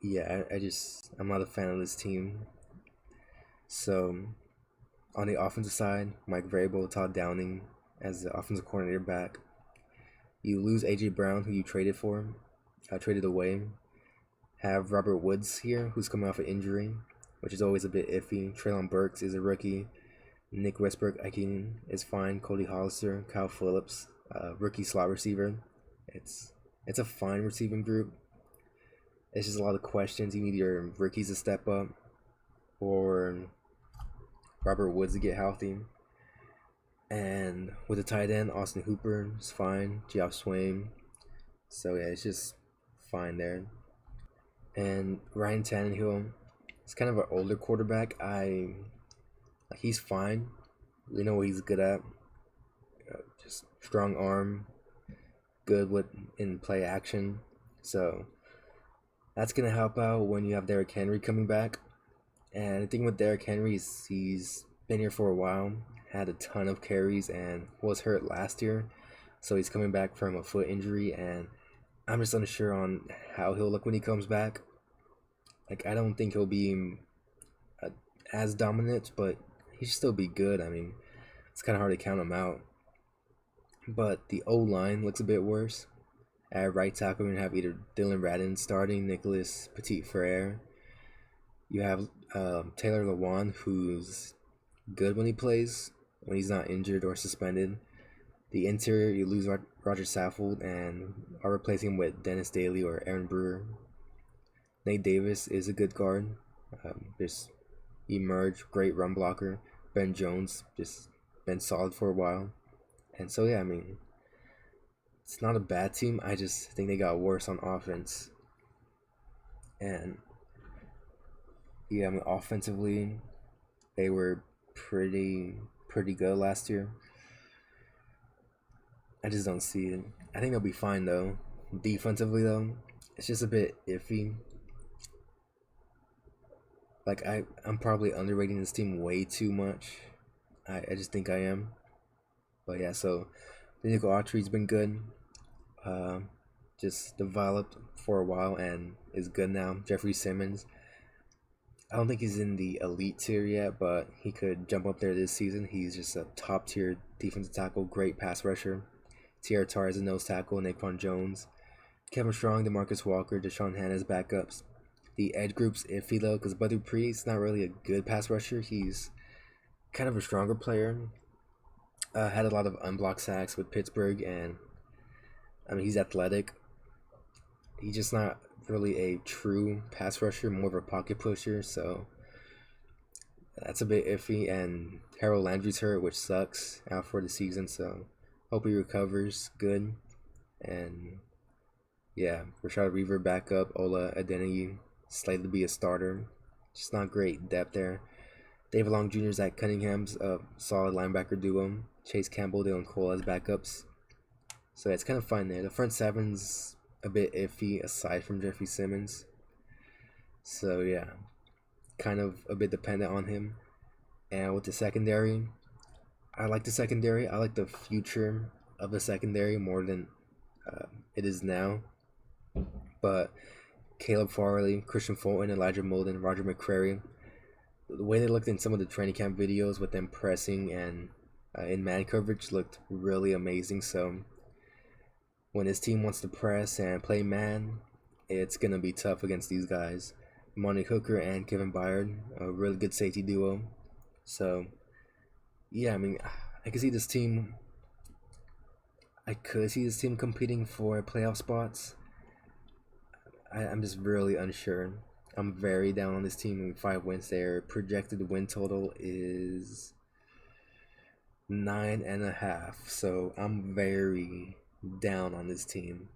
yeah, I'm not a fan of this team. So on the offensive side, Mike Vrabel, Todd Downing as the offensive coordinator back. You lose AJ Brown, who you traded away. Have Robert Woods here, who's coming off an injury, which is always a bit iffy. Treylon Burks is a rookie. Nick Westbrook-Ikhine is fine. Cody Hollister, Kyle Phillips, rookie slot receiver. It's a fine receiving group. It's just a lot of questions. You need your rookies to step up, or Robert Woods to get healthy. And with the tight end, Austin Hooper is fine. Geoff Swain. So yeah, it's just fine there. And Ryan Tannehill, He's kind of an older quarterback. He's fine. We know what he's good at. Just strong arm, good with in play action. So that's gonna help out when you have Derrick Henry coming back. And the thing with Derrick Henry is he's been here for a while, had a ton of carries, and was hurt last year. So he's coming back from a foot injury, and I'm just unsure on how he'll look when he comes back. Like, I don't think he'll be as dominant, but he should still be good. I mean, it's kind of hard to count him out. But the O line looks a bit worse. At right tackle, we're going to have either Dylan Radin starting, Nicholas Petit Frere. You have Taylor Lewan, who's good when he plays, when he's not injured or suspended. The interior, you lose Roger Saffold and are replacing him with Dennis Daly or Aaron Brewer. Nate Davis is a good guard. Just emerged, great run blocker. Ben Jones just been solid for a while. And so, yeah, I mean, it's not a bad team. I just think they got worse on offense. And, yeah, I mean, offensively, they were pretty good last year. I just don't see it. I think they'll be fine, though. Defensively, though, it's just a bit iffy. Like, I'm probably underrating this team way too much. I just think I am. But yeah, so Nico Autry's been good. Just developed for a while and is good now. Jeffrey Simmons, I don't think he's in the elite tier yet, but he could jump up there this season. He's just a top tier defensive tackle, great pass rusher. Tierra Tar is a nose tackle, Naquan Jones. Kevin Strong, DeMarcus Walker, Deshaun Hanna's backups. The edge group's iffy though, because Bud Dupree's not really a good pass rusher. He's kind of a stronger player. Had a lot of unblocked sacks with Pittsburgh, and I mean, he's athletic. He's just not really a true pass rusher, more of a pocket pusher, so that's a bit iffy. And Harold Landry's hurt, which sucks, out for the season, so hope he recovers good. And yeah, Rashad Weaver back up, Ola Adeniji slated to be a starter. Just not great depth there. David Long Jr.'s at Cunningham's a solid linebacker duo. Chase Campbell, Dylan Cole as backups. So yeah, it's kind of fine there. The front seven's a bit iffy aside from Jeffrey Simmons. So yeah, kind of a bit dependent on him. And with the secondary, I like the secondary. I like the future of the secondary more than it is now. But Caleb Farley, Christian Fulton, Elijah Molden, Roger McCrary, the way they looked in some of the training camp videos with them pressing and in man coverage looked really amazing. So when his team wants to press and play man, it's going to be tough against these guys. Monty Hooker and Kevin Byard, a really good safety duo. So, yeah, I mean, I could see this team competing for playoff spots. I'm just really unsure. I'm very down on this team with 5 wins. Their projected win total is 9.5. So I'm very down on this team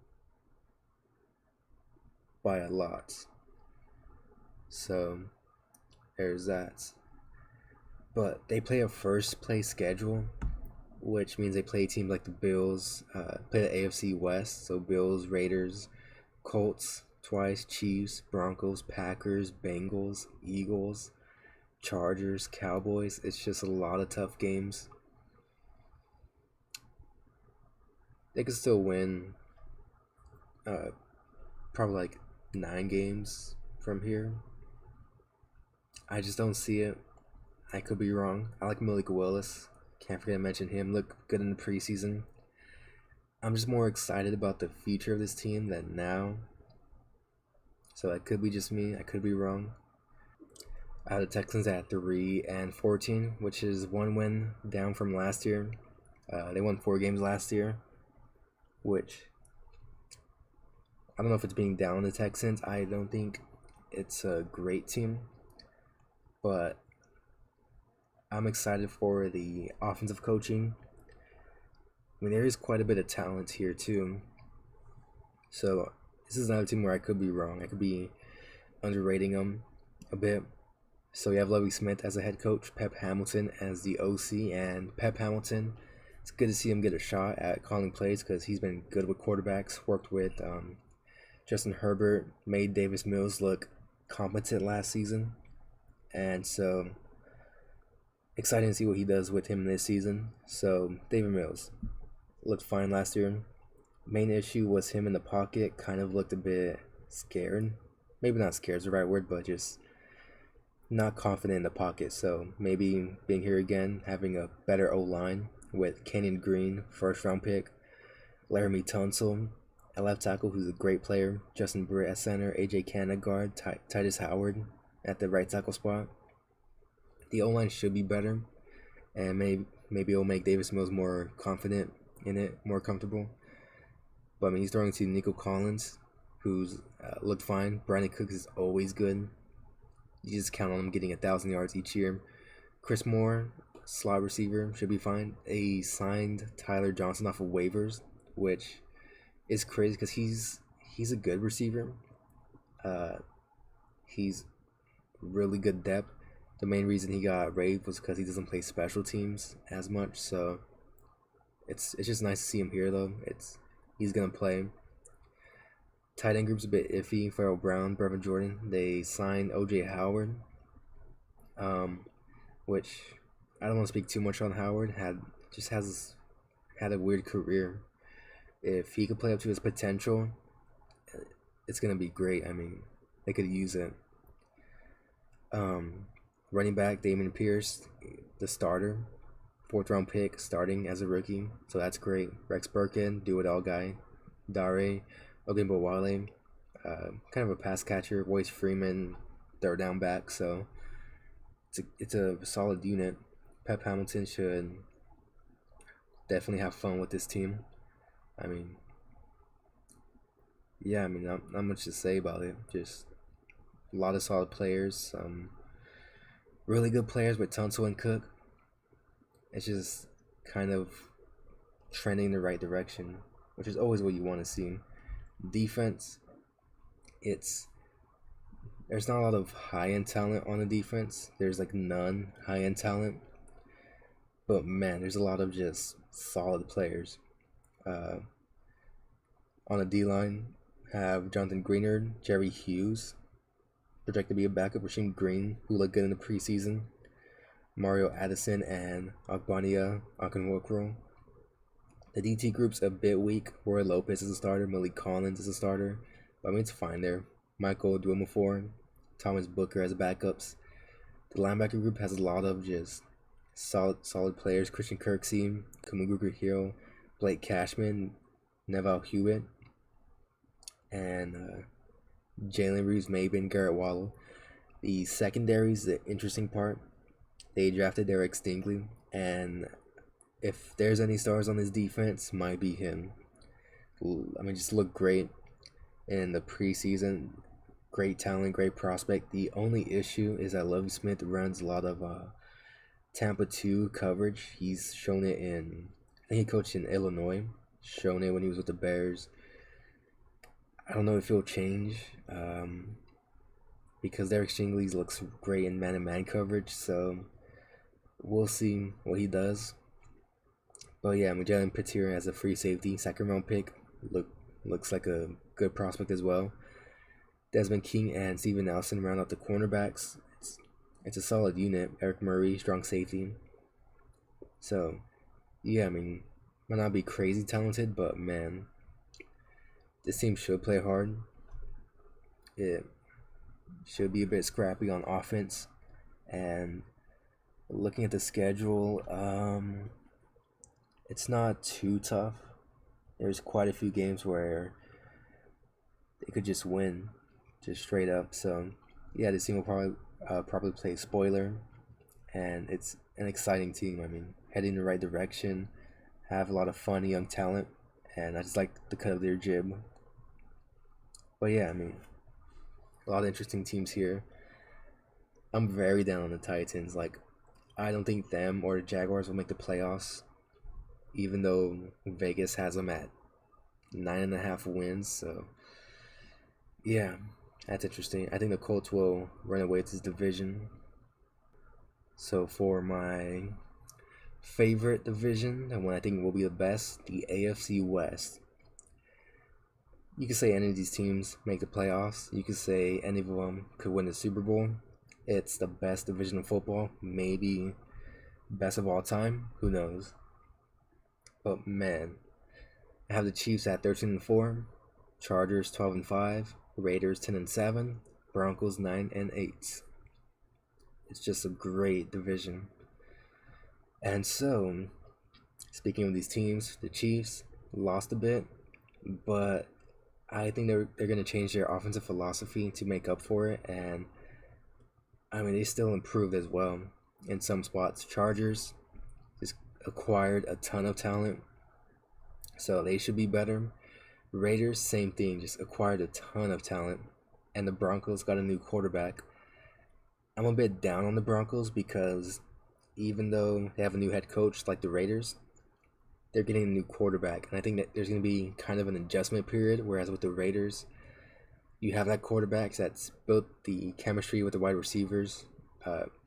by a lot. So there's that. But they play a first place schedule, which means they play teams like the Bills, play the AFC West, so Bills, Raiders, Colts twice, Chiefs, Broncos, Packers, Bengals, Eagles, Chargers, Cowboys. It's just a lot of tough games. They could still win probably like 9 games from here. I just don't see it. I could be wrong. I like Malik Willis. Can't forget to mention him. Looked good in the preseason. I'm just more excited about the future of this team than now. So that could be just me. I could be wrong. I have the Texans at 3-14, which is 1 win down from last year. They won 4 games last year, which I don't know if it's being down on the Texans. I don't think it's a great team, but I'm excited for the offensive coaching. I mean, there is quite a bit of talent here too. So this is another team where I could be wrong. I could be underrating them a bit. So you have Lovie Smith as a head coach, Pep Hamilton as the OC, and Pep Hamilton, it's good to see him get a shot at calling plays because he's been good with quarterbacks, worked with Justin Herbert, made Davis Mills look competent last season, and so exciting to see what he does with him this season. So Davis Mills looked fine last year. Main issue was him in the pocket, kind of looked a bit scared. Maybe not scared is the right word, but just not confident in the pocket. So maybe being here again, having a better O-line with Kenyon Green, first round pick, Laramie Tunsil at left tackle, who's a great player, Justin Britt at center, AJ Canada guard, Titus Howard at the right tackle spot. The O-line should be better, and maybe it'll make Davis Mills more confident in it, more comfortable. But I mean, he's throwing to Nico Collins, who's looked fine. Brandon Cooks is always good. You just count on him getting 1,000 yards each year. Chris Moore, slot receiver, should be fine. They signed Tyler Johnson off of waivers, which is crazy because he's a good receiver. He's really good depth. The main reason he got waived was because he doesn't play special teams as much. So it's just nice to see him here though. He's gonna play. Tight end group's a bit iffy. Farrell Brown, Brevin Jordan. They signed O.J. Howard, which I don't want to speak too much on Howard. Had a weird career. If he could play up to his potential, it's gonna be great. I mean, they could use it. Running back Dameon Pierce, the starter, 4th round pick, starting as a rookie, so that's great. Rex Burkhead, do-it-all guy. Dare Ogunbowale, kind of a pass catcher. Royce Freeman, 3rd down back, so it's a solid unit. Pep Hamilton should definitely have fun with this team. I mean, yeah, not much to say about it. Just a lot of solid players, really good players with Tunsil and Cook. It's just kind of trending in the right direction, which is always what you want to see. Defense, there's not a lot of high-end talent on the defense. There's like none high-end talent, but man, there's a lot of just solid players. On the D-line, have Jonathan Greenard, Jerry Hughes, projected to be a backup, Rasheem Green, who looked good in the preseason, Mario Addison, and Ogbania Akinwokro. The DT group's a bit weak. Roy Lopez is a starter, Malik Collins is a starter, but I mean, it's fine there. Michael Dwimaford, Thomas Booker as backups. The linebacker group has a lot of just solid players. Christian Kirksey, Kamuguga Hill, Blake Cashman, Neville Hewitt, and Jalen Reeves-Maybin, Garrett Wallow. The secondary is the interesting part. They drafted Derek Stingley, and if there's any stars on this defense, might be him. I mean, just looked great in the preseason. Great talent, great prospect. The only issue is that Lovie Smith runs a lot of Tampa 2 coverage. He's shown it I think he coached in Illinois. Shown it when he was with the Bears. I don't know if it'll change because Derek Stingley looks great in man-to-man coverage. So we'll see what he does. But yeah, Magellan Pittier as a free safety, 2nd round pick, looks like a good prospect as well. Desmond King and Steven Nelson round out the cornerbacks. It's a solid unit. Eric Murray, strong safety. So yeah, I mean, might not be crazy talented, but man, this team should play hard. It should be a bit scrappy on offense. And looking at the schedule, it's not too tough. There's quite a few games where they could just win, just straight up. So yeah, this team will probably play spoiler, and it's an exciting team. I mean, heading in the right direction, have a lot of fun young talent, and I just like the cut of their jib. But yeah, I mean, a lot of interesting teams here. I'm very down on the Titans. Like, I don't think them or the Jaguars will make the playoffs, even though Vegas has them at 9.5 wins. So yeah, that's interesting. I think the Colts will run away with this division. So for my favorite division and what I think will be the best, the AFC West. You could say any of these teams make the playoffs. You could say any of them could win the Super Bowl. It's the best division of football, maybe best of all time. Who knows? But man, I have the Chiefs at 13-4, Chargers 12-5, Raiders 10-7, Broncos 9-8. It's just a great division. And so, speaking of these teams, the Chiefs lost a bit, but I think they're going to change their offensive philosophy to make up for it. And I mean, they still improved as well in some spots. Chargers just acquired a ton of talent, so they should be better. Raiders, same thing, just acquired a ton of talent. And the Broncos got a new quarterback. I'm a bit down on the Broncos because even though they have a new head coach like the Raiders, they're getting a new quarterback. And I think that there's going to be kind of an adjustment period, whereas with the Raiders, you have that quarterback that's built the chemistry with the wide receivers.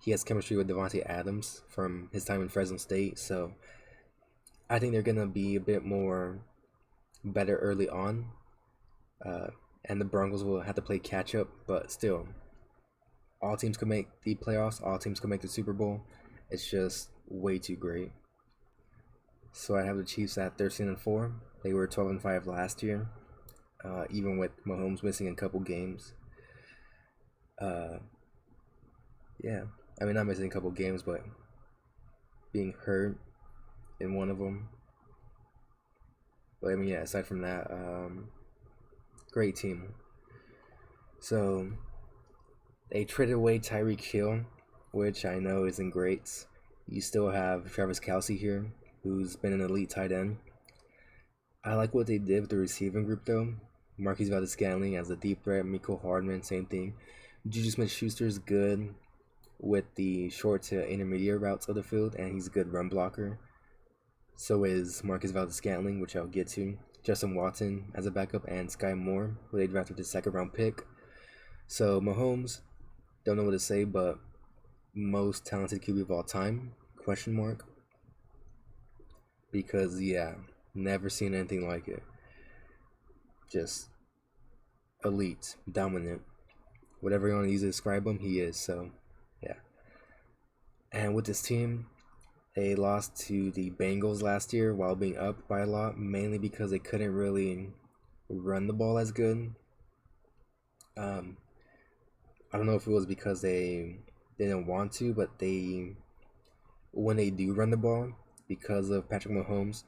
He has chemistry with Devontae Adams from his time in Fresno State. So I think they're going to be a bit more better early on. And the Broncos will have to play catch up, but still, all teams can make the playoffs, all teams can make the Super Bowl. It's just way too great. So I have the Chiefs at 13-4. They were 12-5 last year, even with Mahomes missing a couple games. Yeah, I mean, not missing a couple games, but being hurt in one of them. But I mean, yeah, aside from that, great team. So they traded away Tyreek Hill, which I know isn't great. You still have Travis Kelce here, who's been an elite tight end. I like what they did with the receiving group, though. Marquez Valdes-Scantling as a deep threat, Mecole Hardman, same thing. Juju Smith-Schuster is good with the short to intermediate routes of the field, and he's a good run blocker. So is Marquez Valdes-Scantling, which I'll get to. Justin Watson as a backup, and Sky Moore, who they drafted the second-round pick. So Mahomes, don't know what to say, but most talented QB of all time? Question mark. Because yeah, never seen anything like it. Just elite, dominant. Whatever you want to use to describe him, he is. So yeah. And with this team, they lost to the Bengals last year while being up by a lot, mainly because they couldn't really run the ball as good. I don't know if it was because they didn't want to, but when they do run the ball, because of Patrick Mahomes,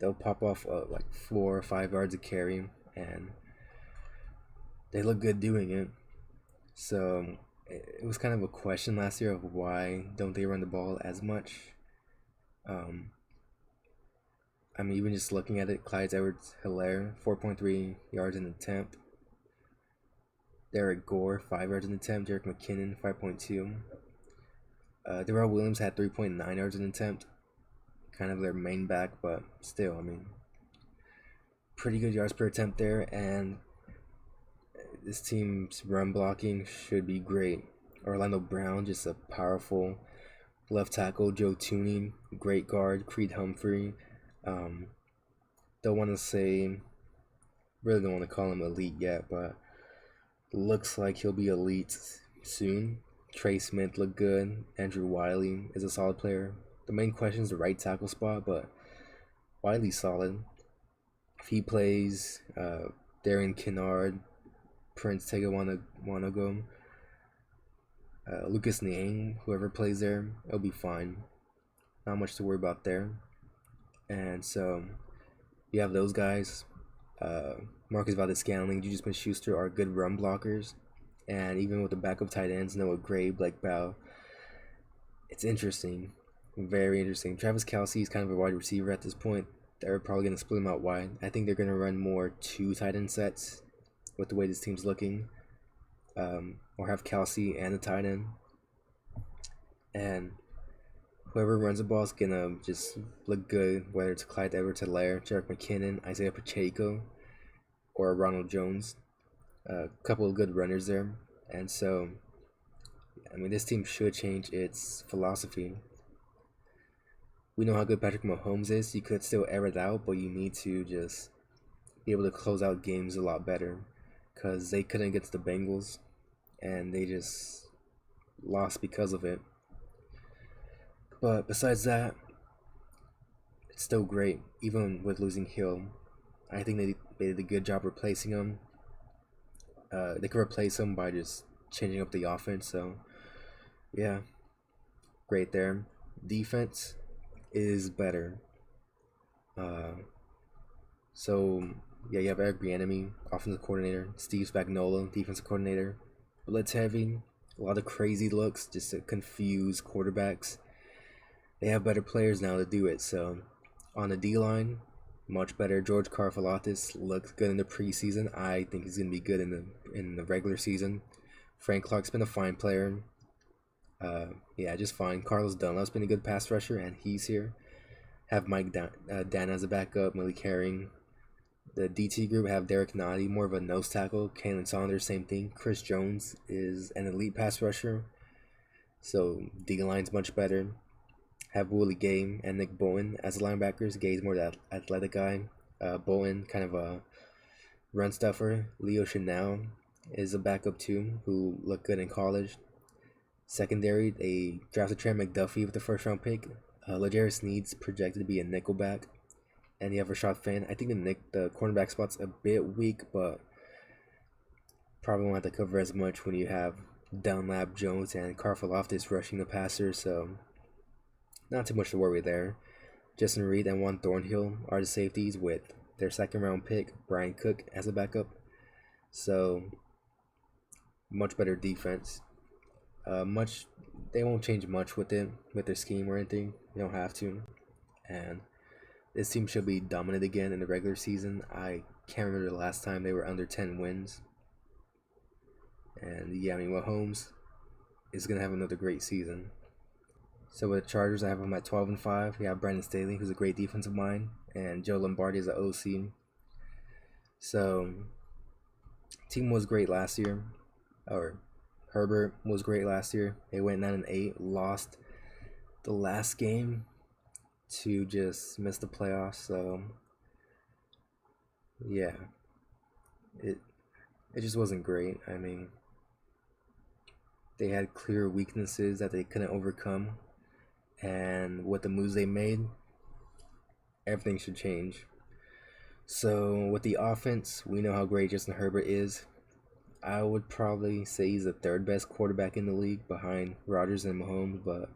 they'll pop off like 4 or 5 yards of carry, and they look good doing it. So it was kind of a question last year of why don't they run the ball as much. I mean, even just looking at it, Clyde Edwards-Helaire, 4.3 yards an attempt. Derek Gore, 5 yards an attempt. Jerick McKinnon, 5.2. Darrell Williams had 3.9 yards an attempt. Kind of their main back, but still, I mean, pretty good yards per attempt there. And this team's run blocking should be great. Orlando Brown, just a powerful left tackle. Joe Tooney, great guard. Creed Humphrey. Don't want to say, really don't want to call him elite yet, but looks like he'll be elite soon. Trey Smith looked good. Andrew Wiley is a solid player. The main question is the right tackle spot, but Wiley's solid. If he plays, Darian Kinnard, Prince Tegawanago, Lucas Niang, whoever plays there, it'll be fine. Not much to worry about there. And so you have those guys. Marquez Valdes-Scantling, Juju Smith-Schuster are good run blockers. And even with the backup tight ends, Noah Gray, Blake Bell, it's interesting. Very interesting. Travis Kelce is kind of a wide receiver at this point. They're probably going to split him out wide. I think they're going to run more 2 tight end sets with the way this team's looking. Or have Kelce and a tight end. And whoever runs the ball is going to just look good, whether it's Clyde Edwards-Helaire, Jerick McKinnon, Isaiah Pacheco, or Ronald Jones. A couple of good runners there. And so I mean, this team should change its philosophy. We know how good Patrick Mahomes is. You could still air it out, but you need to just be able to close out games a lot better, because they couldn't get to the Bengals, and they just lost because of it. But besides that, it's still great, even with losing Hill. I think they did a good job replacing him. They could replace him by just changing up the offense. So, yeah, great there. Defense is better. So yeah, you have Eric Bieniemy, offensive coordinator, Steve Spagnuolo, defensive coordinator. Blitz heavy, a lot of crazy looks just to confuse quarterbacks. They have better players now to do it. So on the D line, much better. George Karlaftis looked good in the preseason. I think he's gonna be good in the regular season. Frank Clark's been a fine player. Yeah, just fine. Carlos Dunlap's been a good pass rusher, and he's here. Have Mike Dan as a backup. Malik Herring. The DT group have Derek Notty, more of a nose tackle. Kalen Saunders, same thing. Chris Jones is an elite pass rusher, so D line's much better. Have Willie Gay and Nick Bowen as the linebackers. Gay's more that athletic guy. Bowen, kind of a run stuffer. Leo Chanel is a backup too, who looked good in college. Secondary, they drafted Trent McDuffie with the first round pick. L'Jarius Sneed's projected to be a nickelback. And you have Rashad Finn. I think the cornerback spot's a bit weak, but probably won't have to cover as much when you have Dunlap, Jones, and Karlaftis rushing the passer, so not too much to worry there. Justin Reed and Juan Thornhill are the safeties with their second round pick, Brian Cook, as a backup. So much better defense. They won't change much with their scheme or anything. You don't have to. And this team should be dominant again in the regular season. I can't remember the last time they were under 10 wins. And yeah, I mean, Mahomes is going to have another great season. So with the Chargers, I have them at 12-5. We have Brandon Staley, who's a great defensive mind, and Joe Lombardi is an OC. So, team was great last year. Or Herbert was great last year. They went 9-8, lost the last game to just miss the playoffs. So yeah, it just wasn't great. I mean, they had clear weaknesses that they couldn't overcome, and with the moves they made, everything should change. So with the offense, we know how great Justin Herbert is. I would probably say he's the third best quarterback in the league behind Rodgers and Mahomes, but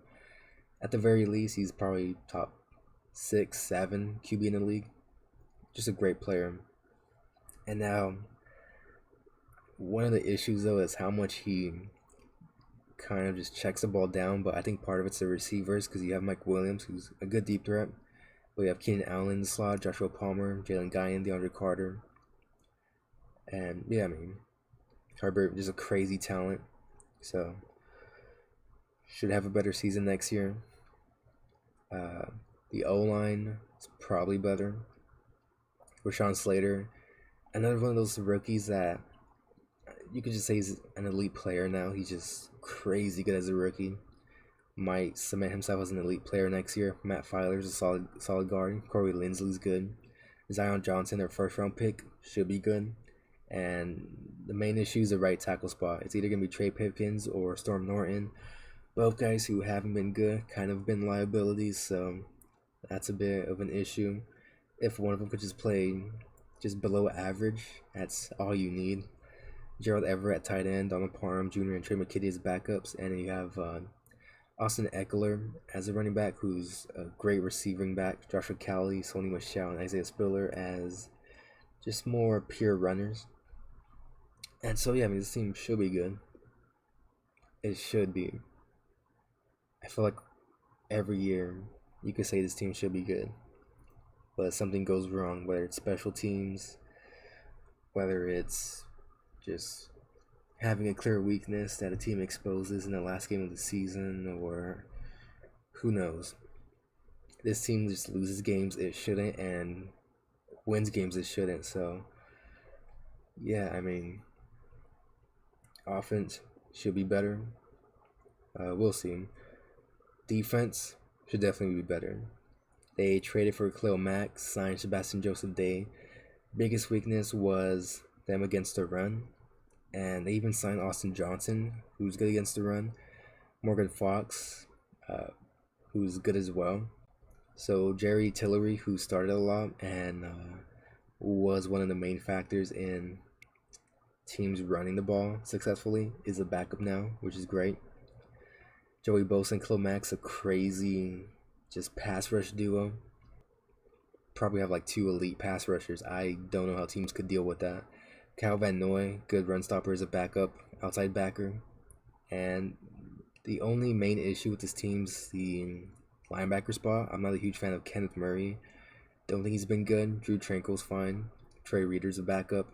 at the very least, he's probably top 6, 7 QB in the league. Just a great player. And now, one of the issues though is how much he kind of just checks the ball down, but I think part of it's the receivers, because you have Mike Williams, who's a good deep threat, but you have Keenan Allen in the slot, Joshua Palmer, Jalen Guyan, DeAndre Carter, and yeah, I mean, Herbert is a crazy talent, so should have a better season next year. The O-line is probably better. Rashawn Slater, another one of those rookies that you could just say he's an elite player now. He's just crazy good as a rookie. Might cement himself as an elite player next year. Matt Filer's a solid guard. Corey Linsley's good. Zion Johnson, their first round pick, should be good. And the main issue is the right tackle spot. It's either going to be Trey Pipkins or Storm Norton. Both guys who haven't been good, kind of been liabilities, so that's a bit of an issue. If one of them could just play just below average, that's all you need. Gerald Everett at tight end, Donald Parham Jr. and Trey McKitty as backups, and then you have Austin Eckler as a running back, who's a great receiving back. Joshua Cowley, Sony Michel, and Isaiah Spiller as just more pure runners. And so yeah, I mean, this team should be good. It should be. I feel like every year you could say this team should be good, but something goes wrong, whether it's special teams, whether it's just having a clear weakness that a team exposes in the last game of the season, or who knows. This team just loses games it shouldn't and wins games it shouldn't. So yeah, I mean, offense should be better. We'll see. Defense should definitely be better. They traded for Khalil Mack, signed Sebastian Joseph Day. Biggest weakness was them against the run, and they even signed Austin Johnson, who's good against the run. Morgan Fox, who's good as well. So Jerry Tillery, who started a lot and was one of the main factors in teams running the ball successfully, is a backup now, which is great. Joey Bosa and Khalil Mack's a crazy just pass rush duo. Probably have like 2 elite pass rushers. I don't know how teams could deal with that. Kyle Van Noy, good run stopper as a backup, outside backer. And the only main issue with this team's the linebacker spot. I'm not a huge fan of Kenneth Murray. Don't think he's been good. Drew Tranquil's fine. Trey Reader's a backup.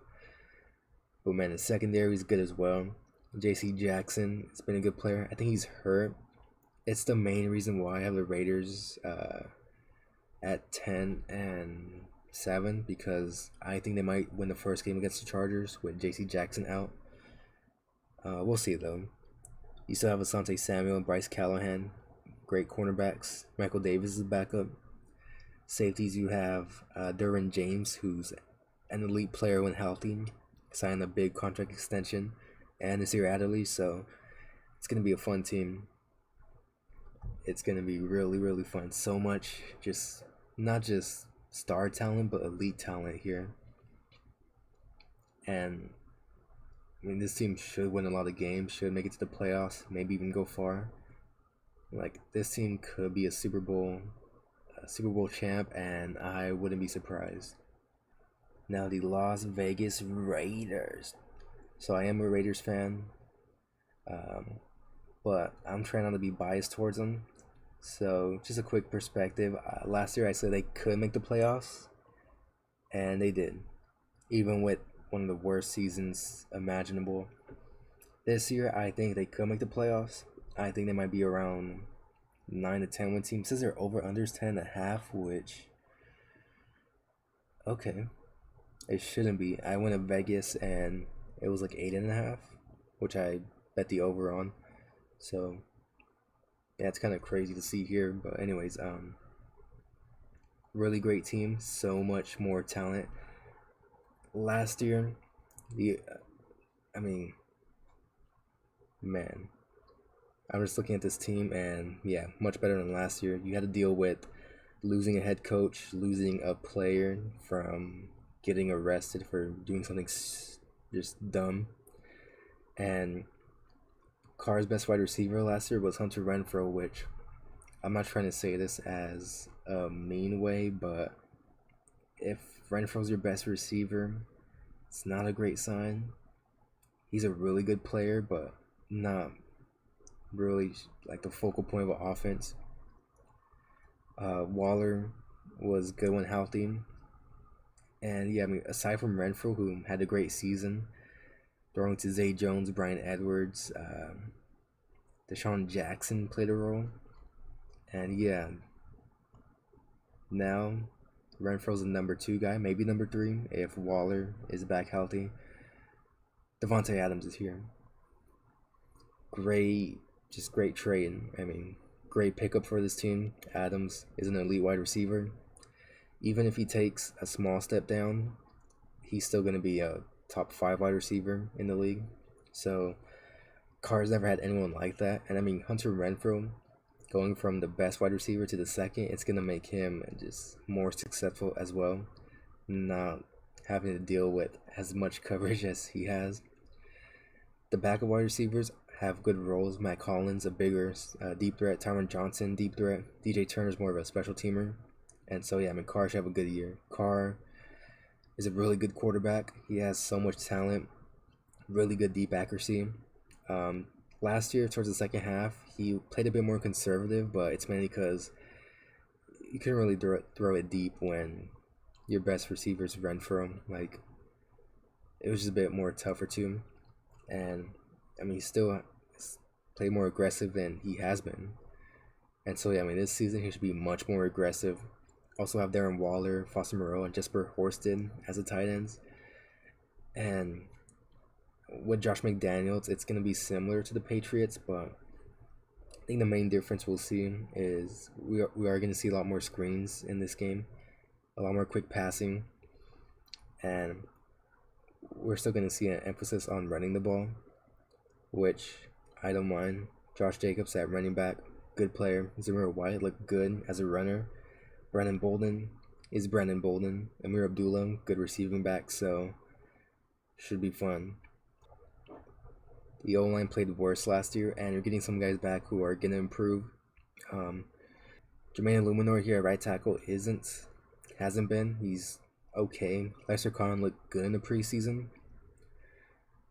But man, the secondary is good as well. J.C. Jackson has been a good player. I think he's hurt. It's the main reason why I have the Raiders at 10-7, because I think they might win the first game against the Chargers with J.C. Jackson out. We'll see though. You still have Asante Samuel and Bryce Callahan, great cornerbacks. Michael Davis is a backup. Safeties, you have Derwin James, who's an elite player when healthy, signed a big contract extension, and Nasir Adderley, so it's going to be a fun team. It's going to be really, really fun. So much, just not just star talent, but elite talent here. And I mean, this team should win a lot of games, should make it to the playoffs, maybe even go far. Like, this team could be a Super Bowl champ, and I wouldn't be surprised. Now, the Las Vegas Raiders. So I am a Raiders fan, but I'm trying not to be biased towards them. So just a quick perspective. Last year I said they could make the playoffs, and they did, even with one of the worst seasons imaginable. This year I think they could make the playoffs. I think they might be around 9 to 10 win team. Says their over-unders 10.5, which, okay, it shouldn't be. I went to Vegas and it was like 8.5, which I bet the over on. So yeah, it's kind of crazy to see here. But anyways, really great team. So much more talent. Last year, man, I'm just looking at this team, and yeah, much better than last year. You had to deal with losing a head coach, losing a player from getting arrested for doing something just dumb. And Carr's best wide receiver last year was Hunter Renfrow, which I'm not trying to say this as a mean way, but if Renfrow's your best receiver, it's not a great sign. He's a really good player, but not really like the focal point of an offense. Waller was good when healthy. And yeah, I mean, aside from Renfrow, who had a great season, throwing to Zay Jones, Bryan Edwards, Deshaun Jackson played a role. And yeah, now Renfro's the number 2 guy, maybe number 3 if Waller is back healthy. Devontae Adams is here. Great trade. I mean, great pickup for this team. Adams is an elite wide receiver. Even if he takes a small step down, he's still going to be a top 5 wide receiver in the league. So Carr's never had anyone like that. And I mean, Hunter Renfrow going from the best wide receiver to the second, it's going to make him just more successful as well, not having to deal with as much coverage as he has. The backup wide receivers have good roles. Matt Collins, a bigger deep threat. Tyron Johnson, deep threat. DJ Turner's more of a special teamer. And so, yeah, I mean, Carr should have a good year. Carr is a really good quarterback. He has so much talent, really good deep accuracy. Last year, towards the second half, he played a bit more conservative, but it's mainly because you couldn't really throw it deep when your best receivers Renfrow. Like, it was just a bit more tougher to him. And, I mean, he still played more aggressive than he has been. And so, yeah, I mean, this season he should be much more aggressive. Also have Darren Waller, Foster Moreau, and Jesper Horsted as the tight ends. And with Josh McDaniels, it's going to be similar to the Patriots, but think the main difference we'll see is we are going to see a lot more screens in this game, a lot more quick passing, and we're still going to see an emphasis on running the ball, which I don't mind. Josh Jacobs at running back, good player. Zamir White looked good as a runner. Brandon Bolden. Amir Abdullah, good receiving back, so should be fun. The O-line played worse last year, and you're getting some guys back who are going to improve. Jermaine Illuminor here at right tackle hasn't been. He's okay. Lester Cotton looked good in the preseason.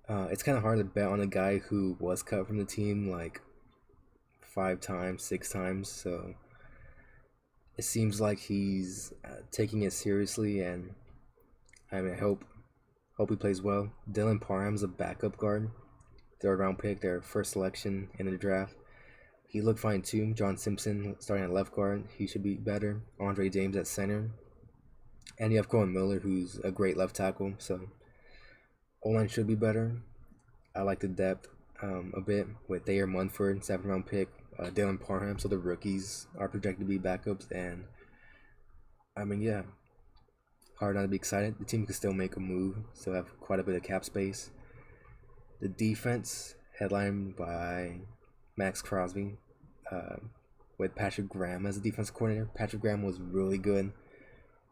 It's kind of hard to bet on a guy who was cut from the team like 5 times, 6 times, so it seems like he's taking it seriously, and I hope he plays well. Dylan Parham's a backup guard, 3rd round pick, their first selection in the draft. He looked fine too. John Simpson starting at left guard, he should be better. Andre James at center, and you have Cohen Miller, who's a great left tackle. So O-line should be better. I like the depth a bit with Thayer Munford, 7th round pick. Dylan Parham, so the rookies are projected to be backups, and yeah, hard not to be excited. The team can still make a move, still have quite a bit of cap space. The defense, headlined by Max Crosby, with Patrick Graham as a defense coordinator. Patrick Graham was really good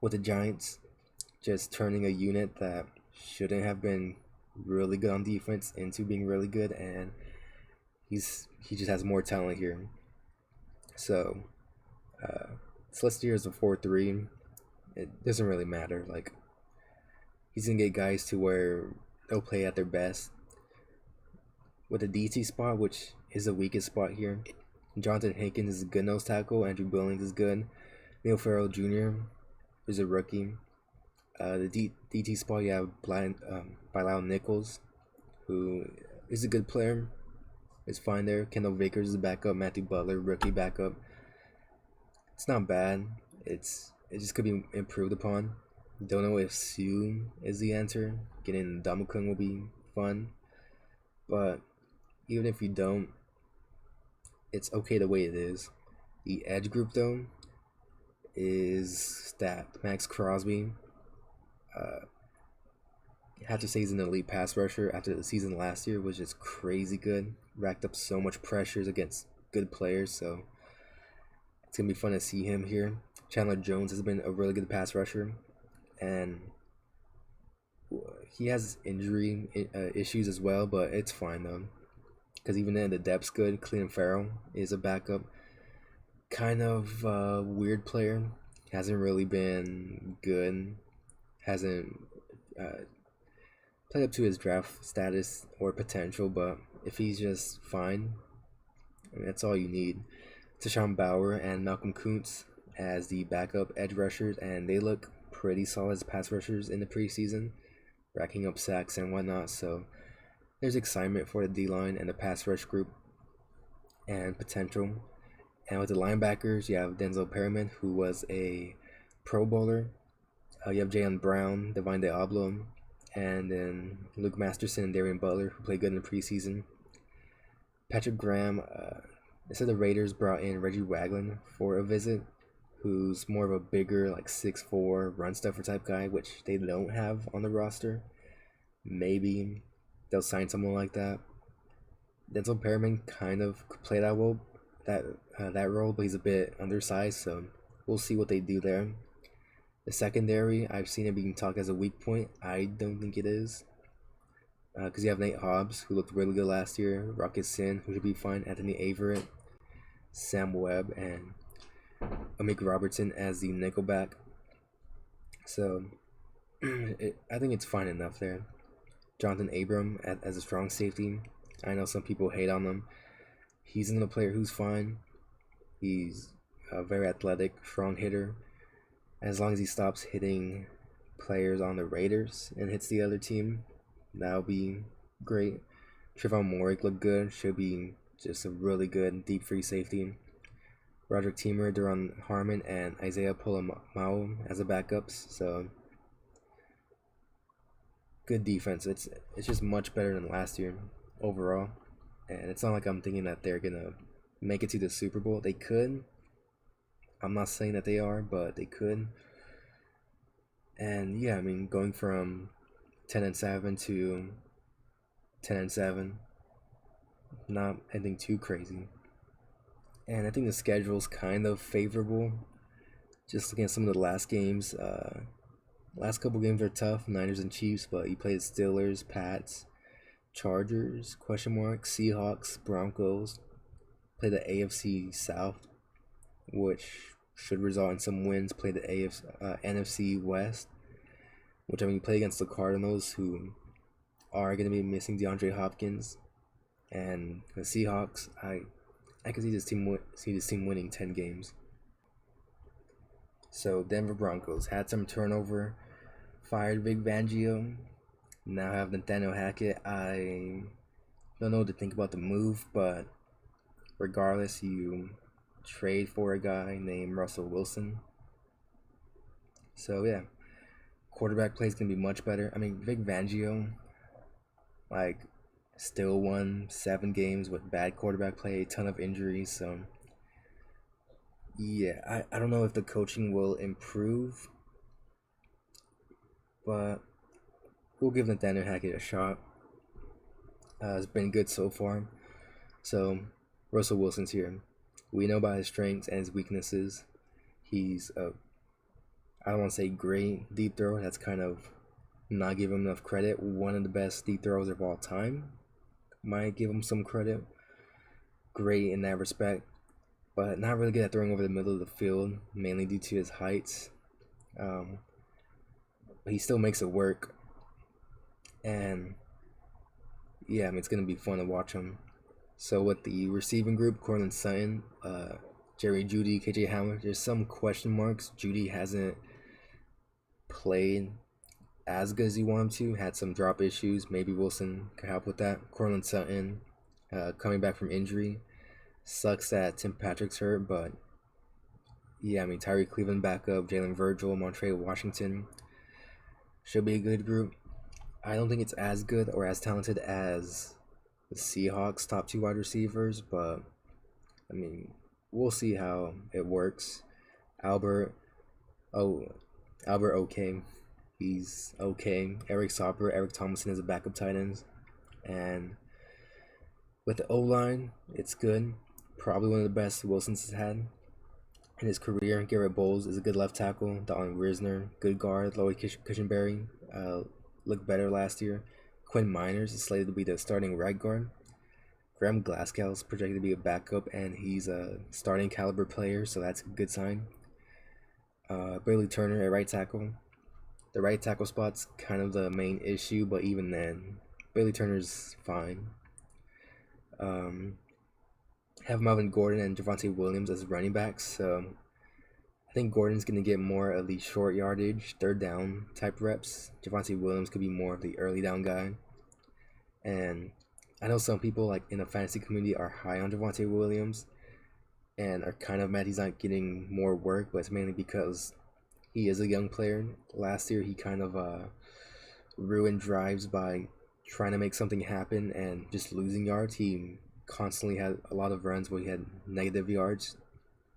with the Giants, just turning a unit that shouldn't have been really good on defense into being really good, and he just has more talent here. So it's listed here as a 4-3. It doesn't really matter. Like, he's gonna get guys to where they'll play at their best. With the DT spot, which is the weakest spot here, Jonathan Hankins is a good nose tackle. Andrew Billings is good. Neil Farrell Jr. is a rookie. The DT spot, you have Bilal Nichols, who is a good player. Is fine there. Kendall Vickers is a backup. Matthew Butler, rookie backup. It's not bad. It just could be improved upon. Don't know if Sue is the answer. Getting Damukung will be fun. But even if you don't, it's okay the way it is. The edge group, though, is stacked. Max Crosby, have to say he's an elite pass rusher after the season last year was just crazy good. Racked up so much pressures against good players, so it's going to be fun to see him here. Chandler Jones has been a really good pass rusher, and he has injury issues as well, but it's fine though, because even then the depth's good. Cleveland Farrell is a backup, kind of weird player, hasn't really been good, hasn't played up to his draft status or potential, but if he's just fine, that's all you need. Tashawn Bauer and Malcolm Kuntz as the backup edge rushers, and they look pretty solid as pass rushers in the preseason, racking up sacks and whatnot, so there's excitement for the D-line and the pass rush group and potential. And with the linebackers, you have Denzel Perryman, who was a Pro Bowler. You have Jaylen Brown, Divine Deablo, and then Luke Masterson and Darian Butler, who played good in the preseason. Patrick Graham, they said the Raiders brought in Reggie Wagland for a visit, who's more of a bigger, like 6'4", run stuffer type guy, which they don't have on the roster. Maybe they'll sign someone like that. Denzel Perryman kind of could play that role, but he's a bit undersized, so we'll see what they do there. The secondary, I've seen it being talked as a weak point. I don't think it is, because you have Nate Hobbs, who looked really good last year, Rocket Sin, who should be fine, Anthony Averett, Sam Webb, and Amik Robertson as the nickelback. So I think it's fine enough there. Jonathan Abram as a strong safety. I know some people hate on him. He's another player who's fine. He's a very athletic, strong hitter. As long as he stops hitting players on the Raiders and hits the other team, that'll be great. Trevon Morik looked good. Should be just a really good deep free safety. Roderick Teamer, Duron Harmon, and Isaiah Polamalu as the backups. So good defense. It's just much better than last year overall. And it's not like I'm thinking that they're gonna make it to the Super Bowl. They could. I'm not saying that they are, but they could. And yeah, I mean, going from 10-7 to 10-7, not anything too crazy. And I think the schedule's kind of favorable. Just looking at some of the last games, last couple games are tough, Niners and Chiefs, but you played Steelers, Pats, Chargers, Seahawks, Broncos. Play the AFC South, which should result in some wins. Play the NFC West, which I mean, you play against the Cardinals, who are going to be missing DeAndre Hopkins, and the Seahawks. I can see this team winning 10 games. So Denver Broncos had some turnover, fired Vic Fangio, now have Nathaniel Hackett. I don't know what to think about the move, but regardless, you trade for a guy named Russell Wilson. So yeah, quarterback play is gonna be much better. I mean, Vic Fangio, still won 7 games with bad quarterback play, a ton of injuries. So yeah, I don't know if the coaching will improve, but we'll give Nathaniel Hackett a shot. It's been good so far. So Russell Wilson's here. We know about his strengths and his weaknesses. He's I don't want to say great deep thrower. That's kind of not giving him enough credit. One of the best deep throwers of all time. Might give him some credit. Great in that respect, but not really good at throwing over the middle of the field, mainly due to his height. But he still makes it work. And yeah, I mean, it's going to be fun to watch him. So with the receiving group, Courtland Sutton, Jerry Jeudy, KJ Hamler, there's some question marks. Jeudy hasn't played as good as you want him to, had some drop issues. Maybe Wilson could help with that. Courtland Sutton, coming back from injury. Sucks that Tim Patrick's hurt, but yeah, I mean, Tyree Cleveland back up, Jalen Virgil, Montre Washington. Should be a good group. I don't think it's as good or as talented as the Seahawks' top 2 wide receivers, but I mean, we'll see how it works. Albert okay. He's okay. Eric Sauber, Eric Thomason is a backup tight ends. And with the O-line, it's good. Probably one of the best Wilson's has had in his career. Garrett Bowles is a good left tackle. Dalton Risner, good guard. Lloyd Cushenberry looked better last year. Quinn Miners is slated to be the starting right guard. Graham Glasgow is projected to be a backup, and he's a starting caliber player, so that's a good sign. Bailey Turner at right tackle. The right tackle spot's kind of the main issue, but even then, Bailey Turner's fine. Have Melvin Gordon and Javonte Williams as running backs, so I think Gordon's going to get more of the short yardage, third down type reps. Javonte Williams could be more of the early down guy. And I know some people in the fantasy community are high on Javonte Williams and are kind of mad he's not getting more work, but it's mainly because he is a young player. Last year, he kind of ruined drives by trying to make something happen and just losing yards. He constantly had a lot of runs where he had negative yards,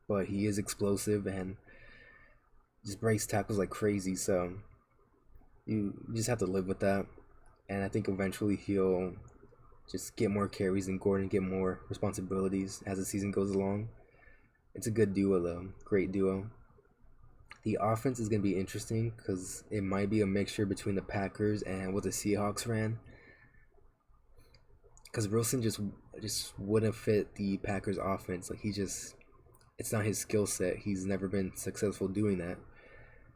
but he is explosive and just breaks tackles like crazy. So you just have to live with that. And I think eventually he'll just get more carries than Gordon, get more responsibilities as the season goes along. It's a good duo, though. Great duo. The offense is going to be interesting because it might be a mixture between the Packers and what the Seahawks ran. Because Wilson just wouldn't fit the Packers offense. It's not his skill set. He's never been successful doing that.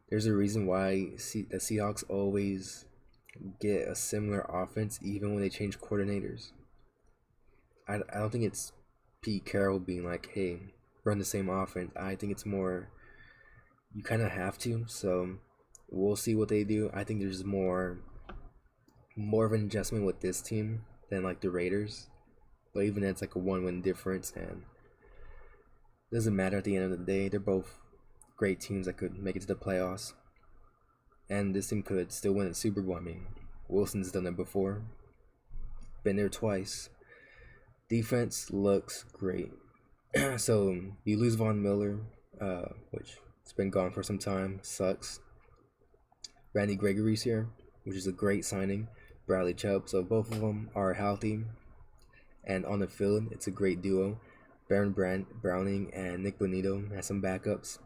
There's a reason why the Seahawks always get a similar offense even when they change coordinators. I don't think it's Pete Carroll being like, hey, run the same offense. I think it's more you kind of have to. So we'll see what they do. I think there's more of an adjustment with this team than the Raiders. But even that's a 1-win difference, and it doesn't matter at the end of the day. They're both great teams that could make it to the playoffs. And this team could still win a Super Bowl. I mean, Wilson's done it before. Been there twice. Defense looks great. So you lose Von Miller, which has been gone for some time, sucks. Randy Gregory's here, which is a great signing. Bradley Chubb, so both of them are healthy, and on the field, it's a great duo. Browning and Nick Bonito has some backups.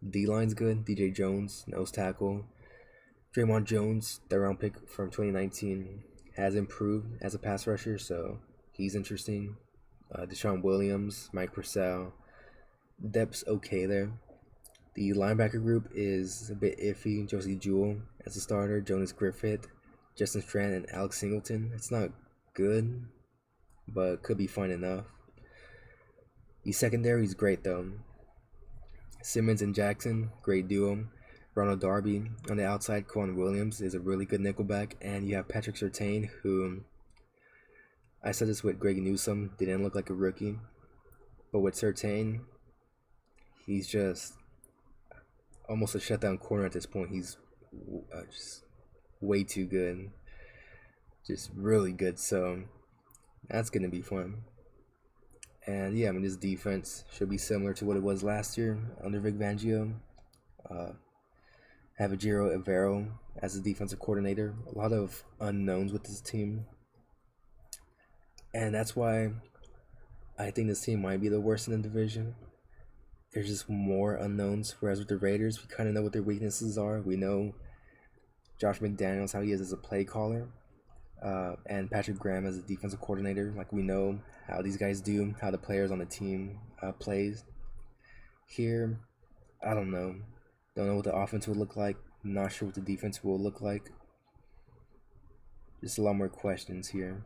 D line's good. DJ Jones, nose tackle. Draymond Jones, the round pick from 2019, has improved as a pass rusher, so he's interesting. Deshaun Williams, Mike Purcell, depth's okay there. The linebacker group is a bit iffy. Josie Jewell as a starter, Jonas Griffith, Justin Strand, and Alex Singleton. It's not good, but could be fine enough. The secondary is great though. Simmons and Jackson, great duo. Ronald Darby on the outside. Quan Williams is a really good nickelback, and you have Patrick Surtain, who I said this with Greg Newsome, didn't look like a rookie, but with Surtain, he's just almost a shutdown corner at this point. He's just way too good, just really good. So that's gonna be fun. And yeah, I mean, this defense should be similar to what it was last year under Vic Fangio. Have Ejiro Evero as the defensive coordinator. A lot of unknowns with this team. And that's why I think this team might be the worst in the division. There's just more unknowns. Whereas with the Raiders, we kind of know what their weaknesses are. We know Josh McDaniels, how he is as a play caller. And Patrick Graham as a defensive coordinator. Like, we know how these guys do, how the players on the team plays. Here, I don't know. Don't know what the offense will look like. Not sure what the defense will look like. Just a lot more questions here.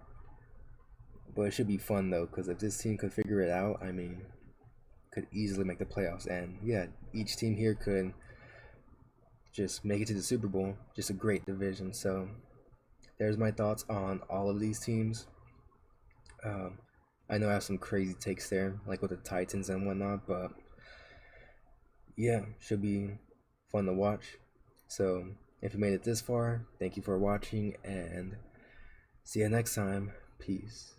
But it should be fun though, because if this team could figure it out, I mean, could easily make the playoffs. And yeah, each team here could just make it to the Super Bowl. Just a great division. So there's my thoughts on all of these teams. I know I have some crazy takes there, like with the Titans and whatnot, but yeah, should be fun to watch. So if you made it this far, thank you for watching, and see you next time. Peace.